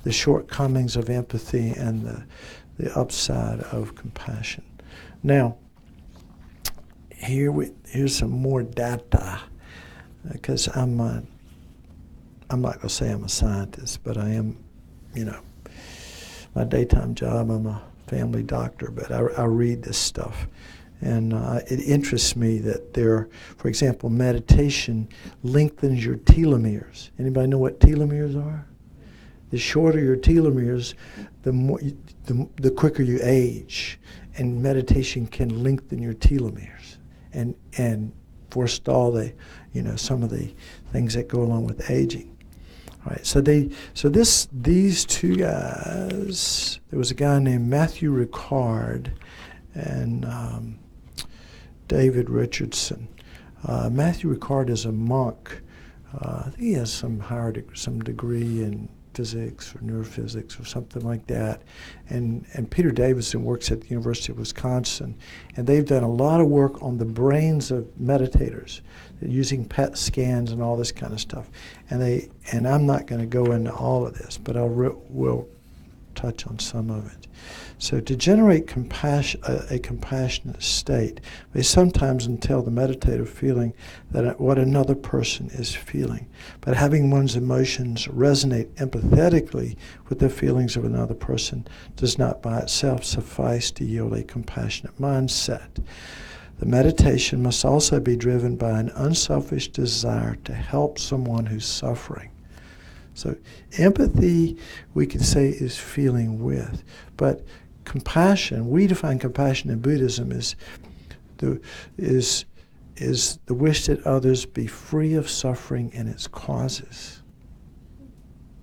the shortcomings of empathy and the upside of compassion. Now, here's some more data, because I'm I'm not going to say I'm a scientist, but I am, my daytime job, I'm a family doctor, but I read this stuff. And it interests me that for example, meditation lengthens your telomeres. Anybody know what telomeres are? The shorter your telomeres, the quicker you age. And meditation can lengthen your telomeres and forestall some of the things that go along with aging. All right, so these two guys, there was a guy named Matthew Ricard and David Richardson. Matthew Ricard is a monk. I think he has some degree in physics or neurophysics or something like that. And Peter Davison works at the University of Wisconsin. And they've done a lot of work on the brains of meditators using PET scans and all this kind of stuff. And I'm not going to go into all of this, but will touch on some of it. So to generate a compassionate state, they sometimes entail the meditative feeling that what another person is feeling. But having one's emotions resonate empathetically with the feelings of another person does not by itself suffice to yield a compassionate mindset. The meditation must also be driven by an unselfish desire to help someone who's suffering. So empathy, we could say, is feeling with. But compassion, we define compassion in Buddhism as the wish that others be free of suffering and its causes.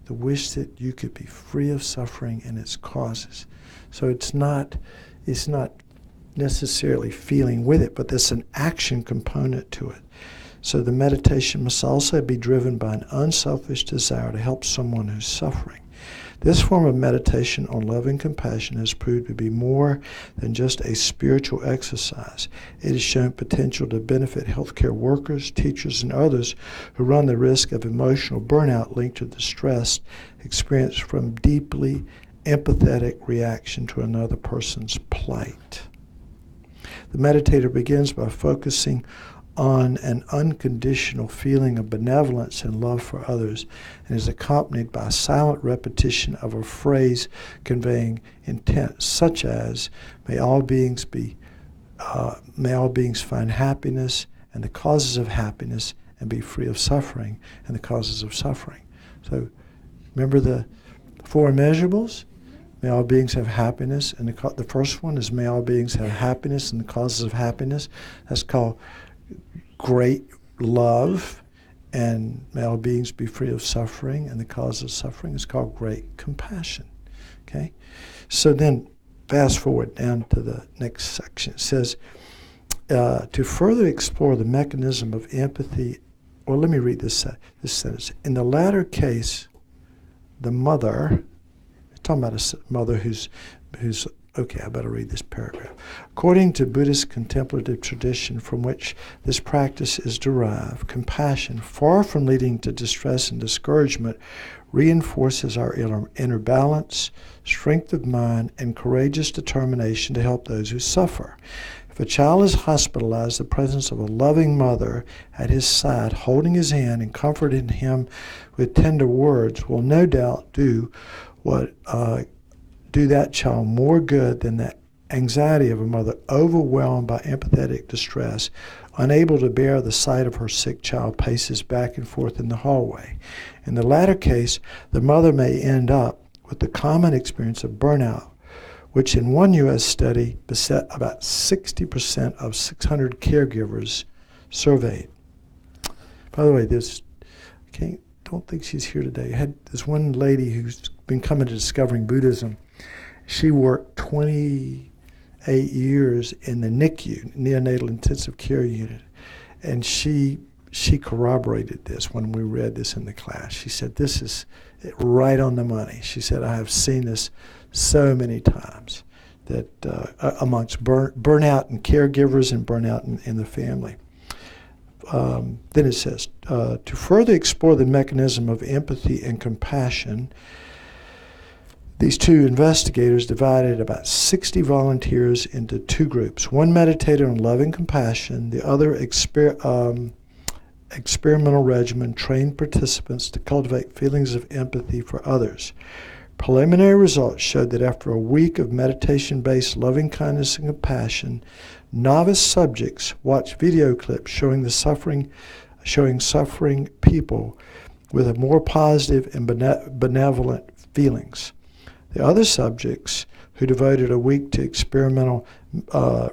The wish that you could be free of suffering and its causes. So it's not necessarily feeling with it, but there's an action component to it. So the meditation must also be driven by an unselfish desire to help someone who's suffering. This form of meditation on love and compassion has proved to be more than just a spiritual exercise. It has shown potential to benefit healthcare workers, teachers, and others who run the risk of emotional burnout linked to the stress experienced from deeply empathetic reaction to another person's plight. The meditator begins by focusing on an unconditional feeling of benevolence and love for others, and is accompanied by a silent repetition of a phrase conveying intent, such as, may all beings find happiness and the causes of happiness, and be free of suffering and the causes of suffering. So remember the four immeasurables? May all beings have happiness, and the first one is may all beings have happiness and the causes of happiness. That's called great love, and may all beings be free of suffering, and the cause of suffering is called great compassion. Okay? So then, fast forward down to the next section. It says, to further explore the mechanism of empathy, or let me read this sentence. In the latter case, the mother, talking about a mother who's okay, I better read this paragraph. According to Buddhist contemplative tradition from which this practice is derived, compassion, far from leading to distress and discouragement, reinforces our inner balance, strength of mind, and courageous determination to help those who suffer. If a child is hospitalized, the presence of a loving mother at his side, holding his hand and comforting him with tender words, will no doubt do that child more good than the anxiety of a mother overwhelmed by empathetic distress, unable to bear the sight of her sick child paces back and forth in the hallway. In the latter case, the mother may end up with the common experience of burnout, which in one U.S. study beset about 60% of 600 caregivers surveyed. By the way, don't think she's here today. I had this one lady who's been coming to Discovering Buddhism. She worked 28 years in the NICU, Neonatal Intensive Care Unit, and she corroborated this when we read this in the class. She said, this is right on the money. She said, I have seen this so many times, that amongst burnout in caregivers and burnout in the family. Then it says, to further explore the mechanism of empathy and compassion, these two investigators divided about 60 volunteers into two groups. One meditated on love and compassion, the other experimental regimen trained participants to cultivate feelings of empathy for others. Preliminary results showed that after a week of meditation-based loving kindness and compassion, novice subjects watched video clips showing suffering people with a more positive and benevolent feelings. The other subjects who devoted a week to experimental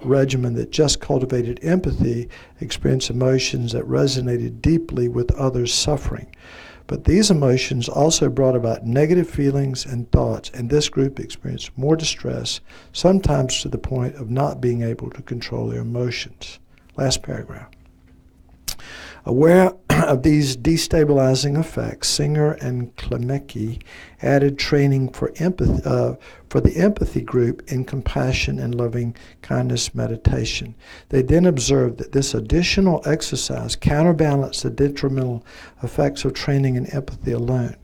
regimen that just cultivated empathy experienced emotions that resonated deeply with others' suffering. But these emotions also brought about negative feelings and thoughts, and this group experienced more distress, sometimes to the point of not being able to control their emotions. Last paragraph. Aware of these destabilizing effects, Singer and Klemecki added training for the empathy group in compassion and loving kindness meditation. They then observed that this additional exercise counterbalanced the detrimental effects of training in empathy alone.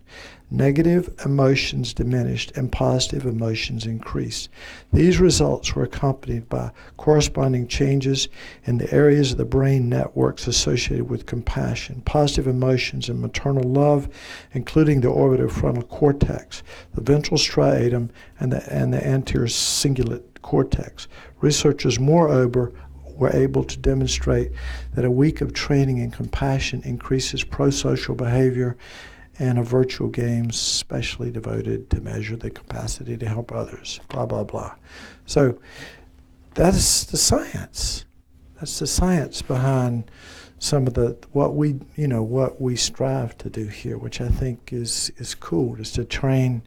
Negative emotions diminished and positive emotions increased. These results were accompanied by corresponding changes in the areas of the brain networks associated with compassion, positive emotions, and maternal love, including the orbitofrontal cortex, the ventral striatum, and the anterior cingulate cortex. Researchers, moreover, were able to demonstrate that a week of training in compassion increases prosocial behavior, and of virtual games specially devoted to measure the capacity to help others, blah, blah, blah. So that's the science. That's the science behind some of what we strive to do here, which I think is cool, is to train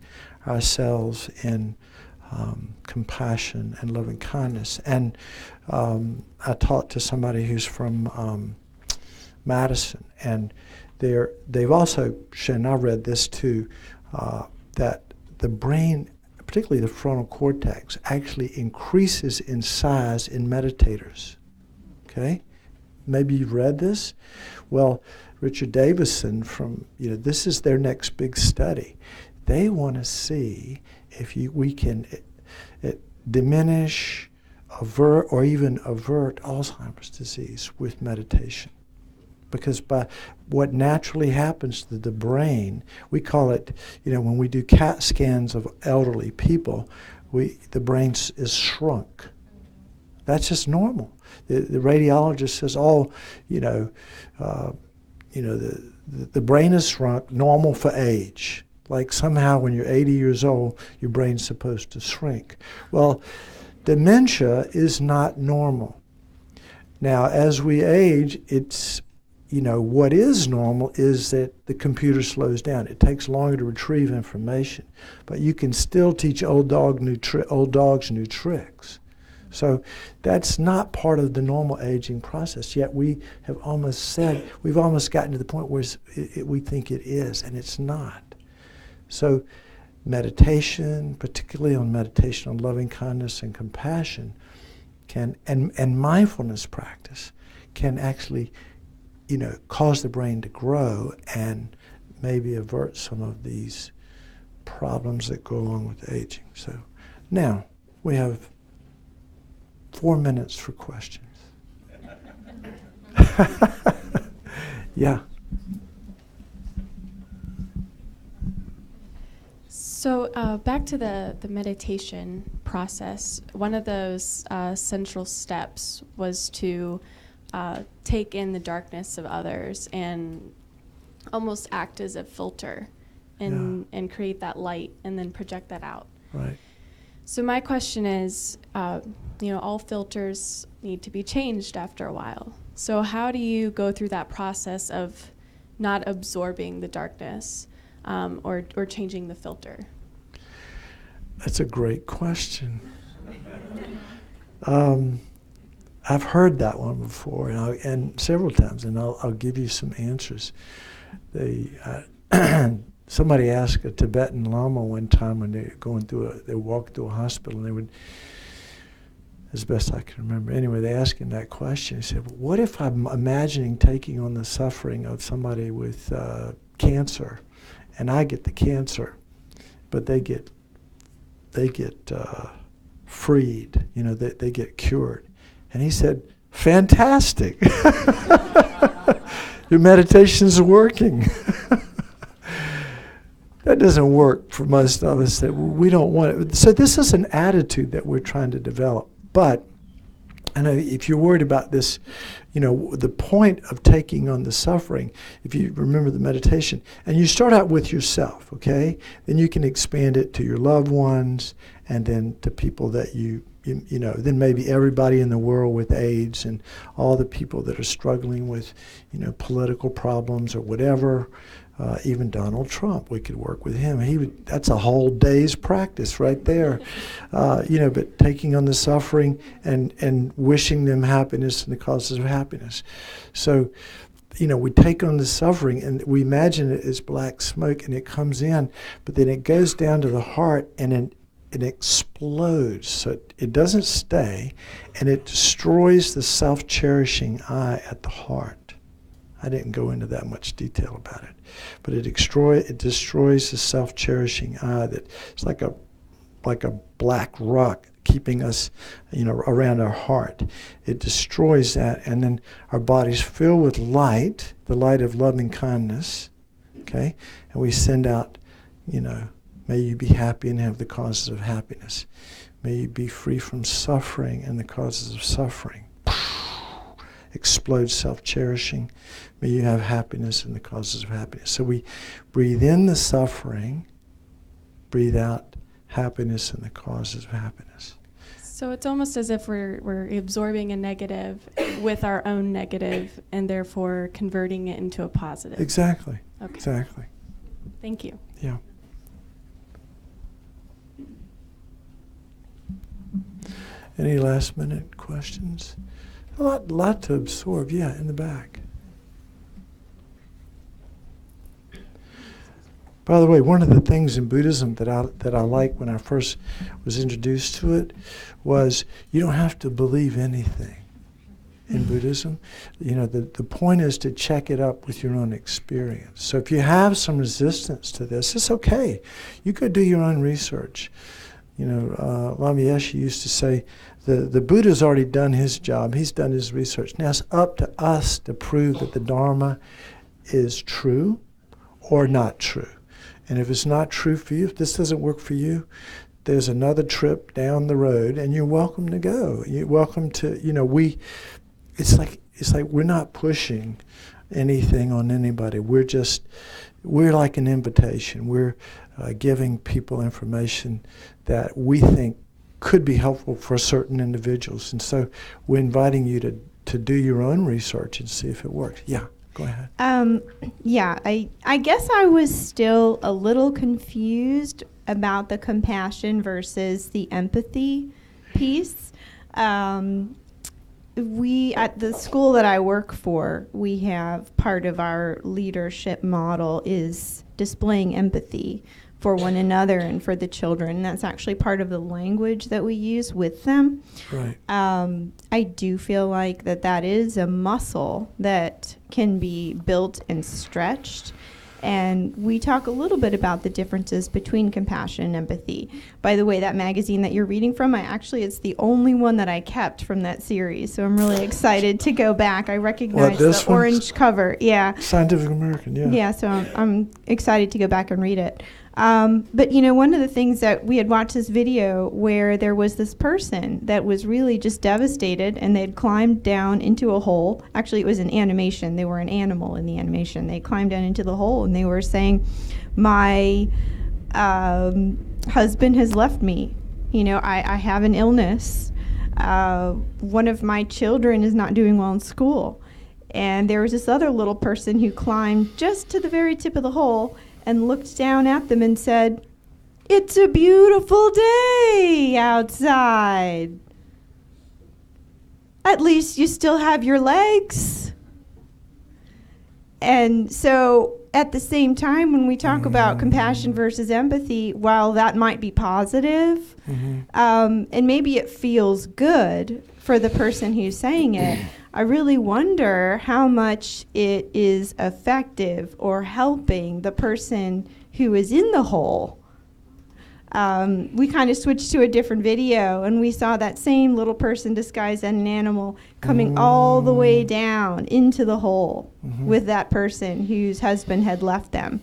ourselves in compassion and loving kindness. And I talked to somebody who's from Madison, and they've also shown, I read this too, that the brain, particularly the frontal cortex, actually increases in size in meditators. Okay? Maybe you've read this? Well, Richard Davison this is their next big study. They want to see if we can diminish, avert, or even avert Alzheimer's disease with meditation. Because by what naturally happens to the brain, we call it, when we do CAT scans of elderly people, the brain is shrunk. That's just normal. The radiologist says, the brain is shrunk, normal for age. Like somehow when you're 80 years old, your brain's supposed to shrink. Well, dementia is not normal. Now, as we age, what is normal is that the computer slows down. It takes longer to retrieve information, but you can still teach old dogs new tricks. So that's not part of the normal aging process. Yet we've almost gotten to the point where we think it is, and it's not. So meditation, particularly on meditation on loving kindness and compassion, and mindfulness practice can actually cause the brain to grow and maybe avert some of these problems that go along with aging. So now we have 4 minutes for questions. Yeah. So back to the meditation process, one of those central steps was to take in the darkness of others and almost act as a filter and create that light and then project that out. Right. So my question is, all filters need to be changed after a while. So how do you go through that process of not absorbing the darkness or changing the filter? That's a great question. I've heard that one before, and several times, and I'll give you some answers. Somebody asked a Tibetan Lama one time when they walked through a hospital, and they would, as best I can remember, anyway, they asked him that question. He said, what if I'm imagining taking on the suffering of somebody with cancer, and I get the cancer, but they get freed, they get cured. And he said, fantastic. Your meditation's working. That doesn't work for most of us. That we don't want it. So this is an attitude that we're trying to develop. But I know if you're worried about this, the point of taking on the suffering, if you remember the meditation, and you start out with yourself, okay? Then you can expand it to your loved ones, and then to people that then maybe everybody in the world with AIDS, and all the people that are struggling with, political problems or whatever. Even Donald Trump, we could work with him. That's a whole day's practice right there. But taking on the suffering and wishing them happiness and the causes of happiness. So, we take on the suffering and we imagine it as black smoke, and it comes in, but then it goes down to the heart and it explodes. So it doesn't stay, and it destroys the self-cherishing I at the heart. I didn't go into that much detail about it, but it destroys the self-cherishing I that it's like a black rock keeping us, around our heart. It destroys that, and then our body's filled with light, the light of loving kindness, okay? And we send out, may you be happy and have the causes of happiness. May you be free from suffering and the causes of suffering. Explode self-cherishing. May you have happiness and the causes of happiness. So we breathe in the suffering, breathe out happiness and the causes of happiness. So it's almost as if we're absorbing a negative with our own negative, and therefore converting it into a positive. Exactly. Okay. Exactly. Thank you. Yeah. Any last minute questions? A lot to absorb. Yeah, in the back. By the way, one of the things in Buddhism that I like when I first was introduced to it was you don't have to believe anything in Buddhism. The point is to check it up with your own experience. So if you have some resistance to this, it's okay. You go do your own research. Lama Yeshe used to say, the Buddha's already done his job. He's done his research. Now it's up to us to prove that the Dharma is true or not true. And if it's not true for you, if this doesn't work for you, there's another trip down the road, and you're welcome to go. You're welcome to, it's like we're not pushing anything on anybody. We're like an invitation. We're giving people information that we think could be helpful for certain individuals. And so we're inviting you to do your own research and see if it works. Yeah, go ahead. I guess I was still a little confused about the compassion versus the empathy piece. We, at the school that I work for, we have part of our leadership model is displaying empathy for one another and for the children. That's actually part of the language that we use with them. Right. I do feel like that is a muscle that can be built and stretched. And we talk a little bit about the differences between compassion and empathy. By the way, that magazine that you're reading from, it's the only one that I kept from that series. So I'm really excited to go back. I recognize the orange cover. Yeah. Scientific American, yeah. Yeah, so I'm excited to go back and read it. But one of the things that we had watched this video where there was this person that was really just devastated, and they'd climbed down into a hole. Actually, it was an animation. They were an animal in the animation. They climbed down into the hole, and they were saying, my husband has left me. I have an illness. One of my children is not doing well in school. And there was this other little person who climbed just to the very tip of the hole and looked down at them and said, "It's a beautiful day outside. At least you still have your legs." And so at the same time, when we talk about compassion versus empathy, while that might be positive, and maybe it feels good for the person who's saying it, I really wonder how much it is effective or helping the person who is in the hole. we kind of switched to a different video, and we saw that same little person disguised as an animal coming all the way down into the hole with that person whose husband had left them,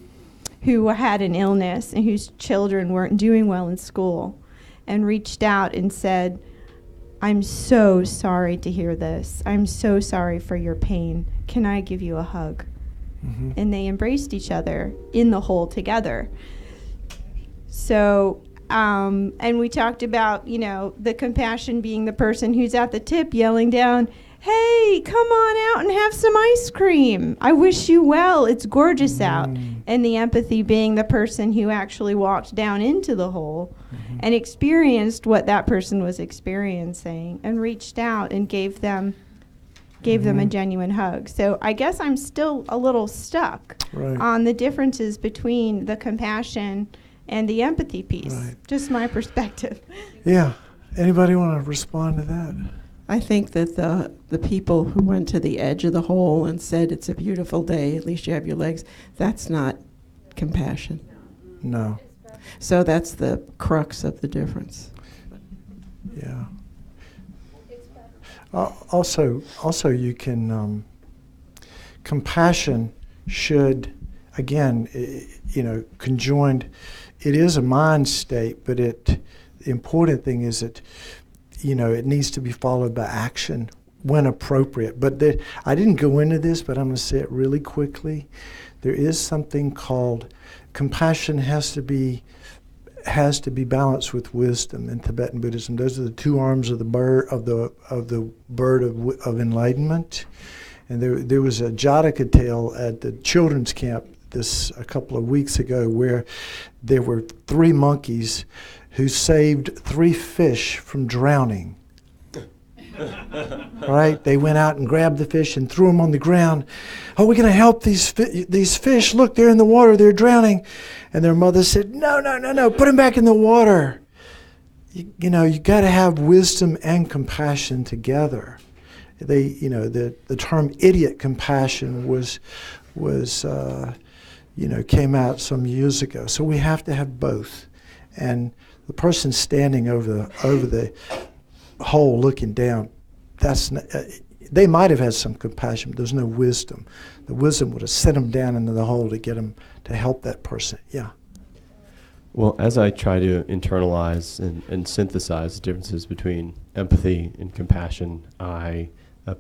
who had an illness and whose children weren't doing well in school, and reached out and said, "I'm so sorry to hear this. I'm so sorry for your pain. Can I give you a hug?" And they embraced each other in the hole together. So, and we talked about, the compassion being the person who's at the tip yelling down, "Hey, come on out and have some ice cream. I wish you well. It's gorgeous out." And the empathy being the person who actually walked down into the hole and experienced what that person was experiencing and reached out and gave them a genuine hug. So I guess I'm still a little stuck on the differences between the compassion and the empathy piece. Just my perspective. Yeah. Anybody want to respond to that? I think that the people who went to the edge of the hole and said, "It's a beautiful day, at least you have your legs," that's not compassion. No. So that's the crux of the difference. Yeah. Also, you can, compassion should, again, conjoined, it is a mind state, but the important thing is that, it needs to be followed by action when appropriate. But I didn't go into this, but I'm going to say it really quickly. There is something called compassion has to be balanced with wisdom in Tibetan Buddhism. Those are the two arms of the bird of enlightenment. And there was a Jataka tale at the children's camp a couple of weeks ago where there were 3 monkeys who saved 3 fish from drowning. Right? They went out and grabbed the fish and threw them on the ground. "Oh, we're going to help these fish. Look, they're in the water. They're drowning." And their mother said, No, put them back in the water. You got to have wisdom and compassion together. The term idiot compassion came out some years ago. So we have to have both. And the person standing over the hole looking down, they might have had some compassion, but there's no wisdom. The wisdom would have sent them down into the hole to get them to help that person. Yeah. Well, as I try to internalize and synthesize the differences between empathy and compassion, I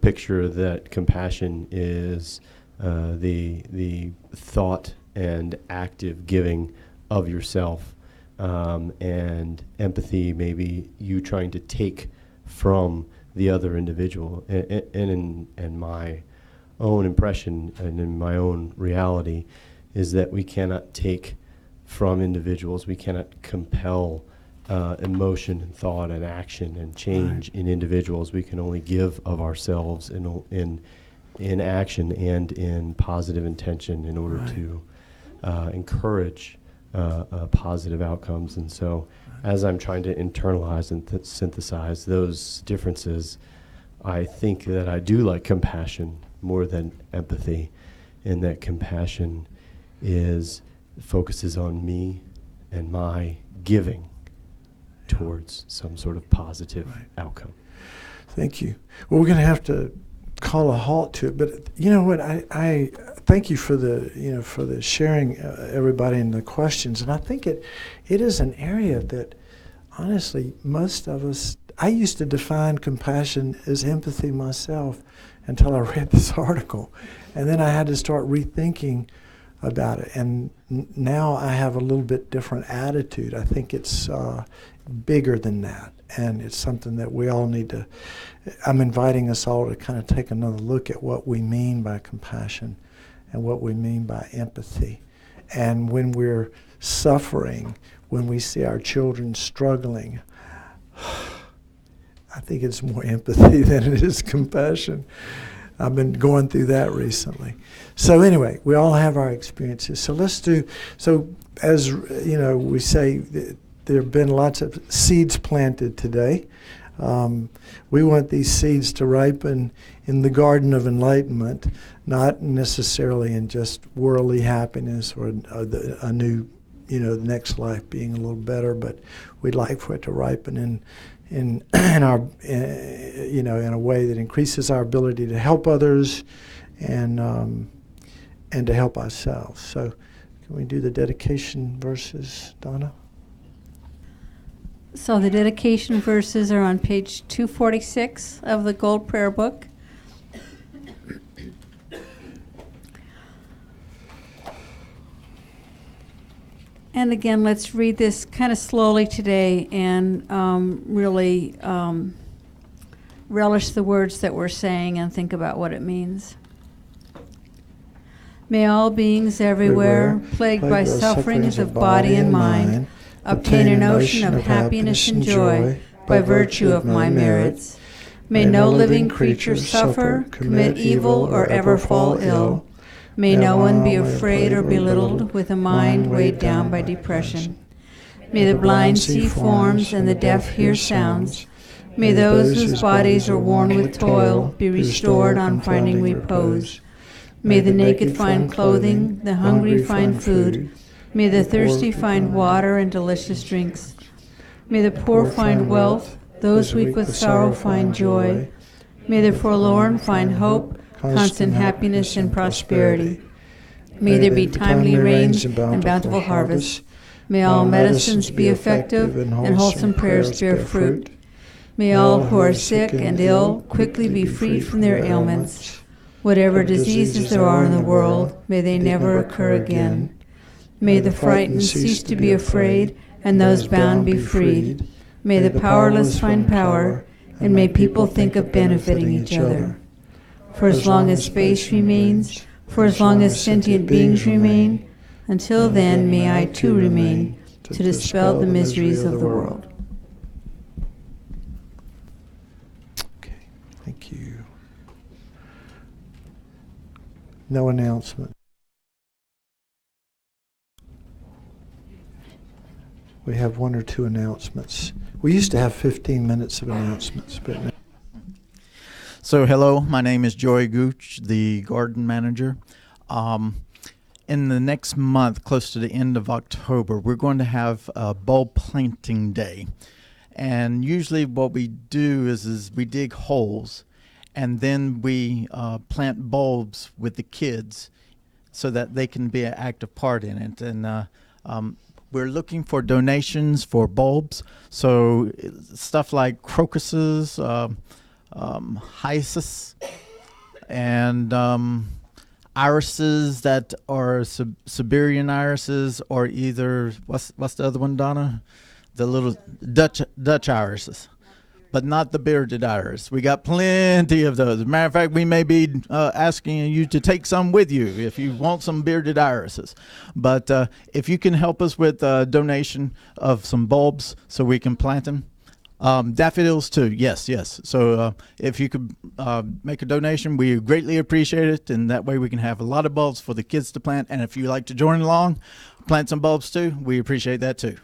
picture that compassion is the thought and active giving of yourself, and empathy maybe you trying to take from the other individual. And in my own impression and in my own reality is that we cannot take from individuals, we cannot compel emotion and thought and action and change in individuals. We can only give of ourselves in action and in positive intention in order to encourage positive outcomes. And so as I'm trying to internalize and synthesize those differences, I think that I do like compassion more than empathy, in that compassion focuses on me and my giving towards some sort of positive outcome. Thank you. Well, we're going to have to call a halt to it, but you know what? I thank you for the sharing, everybody, and the questions. And I think it is an area that, honestly, most of us. I used to define compassion as empathy myself until I read this article, and then I had to start rethinking about it. And now I have a little bit different attitude. I think it's bigger than that, and it's something that we all need to. I'm inviting us all to kind of take another look at what we mean by compassion and what we mean by empathy. And when we're suffering, when we see our children struggling, I think it's more empathy than it is compassion. I've been going through that recently. So anyway, we all have our experiences. So as we say, there have been lots of seeds planted today. We want these seeds to ripen in the garden of enlightenment, not necessarily in just worldly happiness or a new the next life being a little better, but we'd like for it to ripen in our, in a way that increases our ability to help others and to help ourselves. So can we do the dedication verses, Donna? So the dedication verses are on page 246 of the Gold Prayer Book. And again, let's read this kind of slowly today and really relish the words that we're saying and think about what it means. May all beings everywhere, plagued by sufferings of body and mind, obtain a notion of happiness and joy by virtue of my merits. May no living creature suffer, commit evil, or ever fall ill. May no one be afraid or belittled with a mind weighed down by depression. May the blind see forms and the deaf hear sounds. May those whose bodies are worn with toil be restored on finding repose. May the naked find clothing, the hungry find food. May the thirsty find water and delicious drinks. May the poor find wealth, those weak with sorrow find joy. May the forlorn find hope, constant happiness and prosperity. May there be timely rains and bountiful harvests. May all medicines be effective and wholesome prayers bear fruit. May all who are sick and ill quickly be freed from their ailments. Whatever diseases there are in the world, may they never occur again. May the frightened cease to be afraid, and those bound be freed. May the powerless find power, and may people think of benefiting each other. For as long as space remains, for as long as sentient beings remain, until then may I too remain to dispel the miseries of the world. Okay, thank you. No announcement. We have one or two announcements. We used to have 15 minutes of announcements, but now. So hello, my name is Joy Gooch, the garden manager. In the next month, close to the end of October, we're going to have a bulb planting day. And usually what we do is we dig holes, and then we plant bulbs with the kids so that they can be an active part in it. And we're looking for donations for bulbs, so stuff like crocuses, hyacinths, and irises that are Siberian irises, or either what's the other one, Donna? The little Dutch irises, but not the bearded iris. We got plenty of those. As a matter of fact, we may be asking you to take some with you if you want some bearded irises. But if you can help us with a donation of some bulbs so we can plant them. Daffodils too, yes. So if you could make a donation, we greatly appreciate it, and that way we can have a lot of bulbs for the kids to plant. And if you like to join along, plant some bulbs too, we appreciate that too.